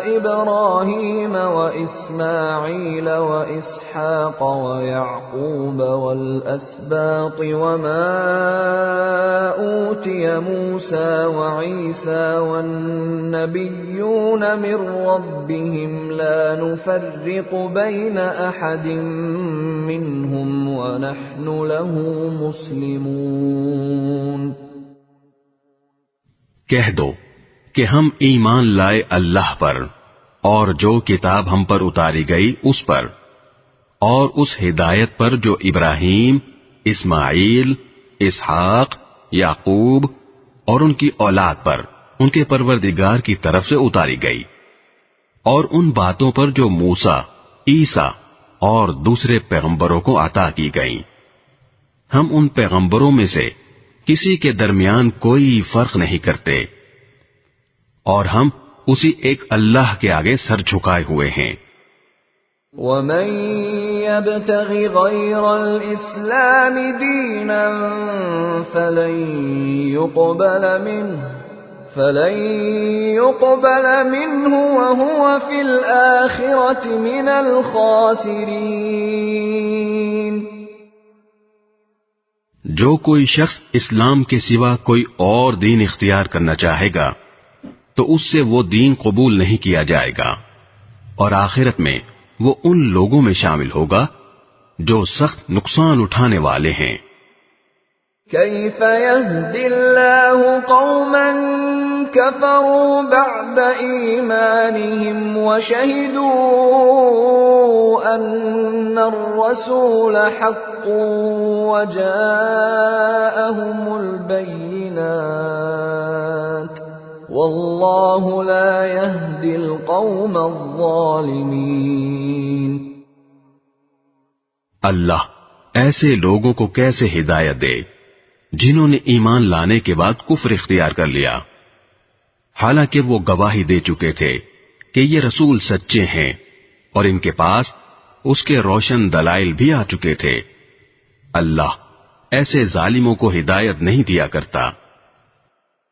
إبراهيم وإسماعيل وإسحاق ويعقوب والأسباط وما أوتي موسى وعيسى والنبيون من ربهم لا نفرق بين أحد منهم ونحن له مسلمون. کہہ دو کہ ہم ایمان لائے اللہ پر اور جو کتاب ہم پر اتاری گئی اس پر، اور اس ہدایت پر جو ابراہیم، اسماعیل، اسحاق، یعقوب اور ان کی اولاد پر ان کے پروردگار کی طرف سے اتاری گئی، اور ان باتوں پر جو موسیٰ، عیسیٰ اور دوسرے پیغمبروں کو عطا کی گئیں۔ ہم ان پیغمبروں میں سے کسی کے درمیان کوئی فرق نہیں کرتے، اور ہم اسی ایک اللہ کے آگے سر جھکائے ہوئے ہیں۔ وَمَن يَبْتَغِ غَيْرَ الْإِسْلَامِ دِينًا فَلَن يُقْبَلَ مِنْهُ وَهُوَ فِي الْآخِرَةِ مِنَ الْخَاسِرِينَ۔ جو کوئی شخص اسلام کے سوا کوئی اور دین اختیار کرنا چاہے گا تو اس سے وہ دین قبول نہیں کیا جائے گا، اور آخرت میں وہ ان لوگوں میں شامل ہوگا جو سخت نقصان اٹھانے والے ہیں۔ كيف يهدي الله قوما كفروا بعد إيمانهم وشهدوا أن الرسول حق وجاءهم البينات والله لا يهدي القوم الظالمين۔ اللہ ایسے لوگوں کو کیسے ہدایت دے جنہوں نے ایمان لانے کے بعد کفر اختیار کر لیا، حالانکہ وہ گواہی دے چکے تھے کہ یہ رسول سچے ہیں اور ان کے پاس اس کے روشن دلائل بھی آ چکے تھے۔ اللہ ایسے ظالموں کو ہدایت نہیں دیا کرتا۔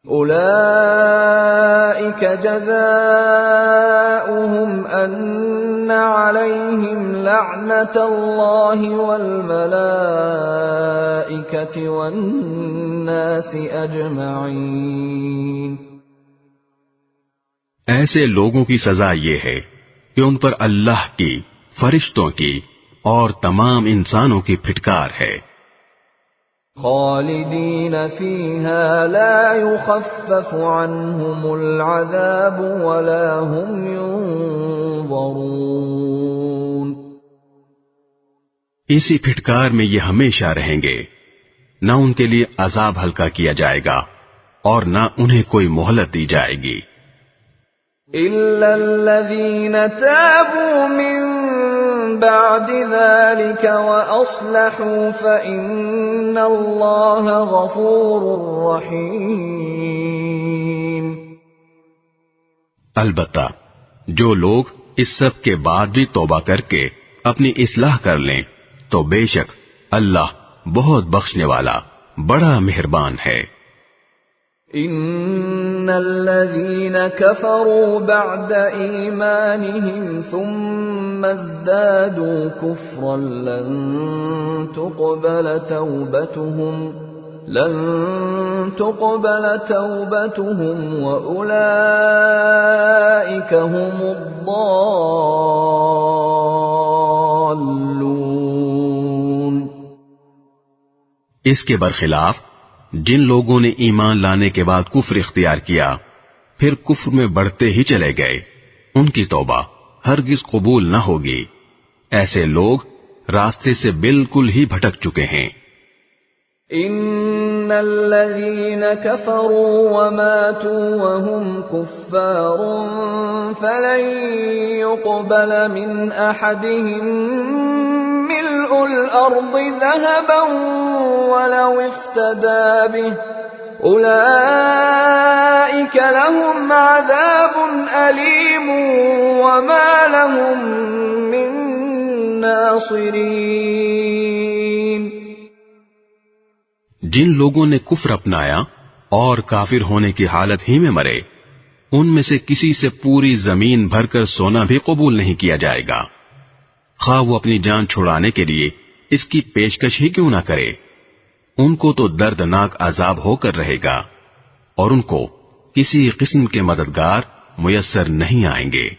أولئك جزاؤهم أن عليهم لعنة الله والملائكة والناس أجمعين۔ ایسے لوگوں کی سزا یہ ہے کہ ان پر اللہ کی، فرشتوں کی اور تمام انسانوں کی پھٹکار ہے۔ خالدین فیہا لا یخفف عنہم العذاب ولا هم ینظرون۔ اسی پھٹکار میں یہ ہمیشہ رہیں گے، نہ ان کے لیے عذاب ہلکا کیا جائے گا اور نہ انہیں کوئی مہلت دی جائے گی۔ الا الذین تابوا من بعد ذلك وأصلحوا فإن الله غفور رحيم۔ البتہ جو لوگ اس سب کے بعد بھی توبہ کر کے اپنی اصلاح کر لیں تو بے شک اللہ بہت بخشنے والا، بڑا مہربان ہے۔ ان الذين كفروا بعد ايمانهم ثم ازدادوا كفرا لن تقبل توبتهم واولئك هم الضالون۔ اس کے برخلاف جن لوگوں نے ایمان لانے کے بعد کفر اختیار کیا پھر کفر میں بڑھتے ہی چلے گئے، ان کی توبہ ہرگز قبول نہ ہوگی۔ ایسے لوگ راستے سے بالکل ہی بھٹک چکے ہیں۔ ان الذين كفروا وماتوا وهم كفار فلن يقبل من احدهم ملء الارض ذهبا ولو افتدى به اولئك لهم عذاب اليم وما لهم من ناصرين۔ جن لوگوں نے کفر اپنایا اور کافر ہونے کی حالت ہی میں مرے، ان میں سے کسی سے پوری زمین بھر کر سونا بھی قبول نہیں کیا جائے گا، خواہ وہ اپنی جان چھڑانے کے لیے اس کی پیشکش ہی کیوں نہ کرے۔ ان کو تو دردناک عذاب ہو کر رہے گا اور ان کو کسی قسم کے مددگار میسر نہیں آئیں گے۔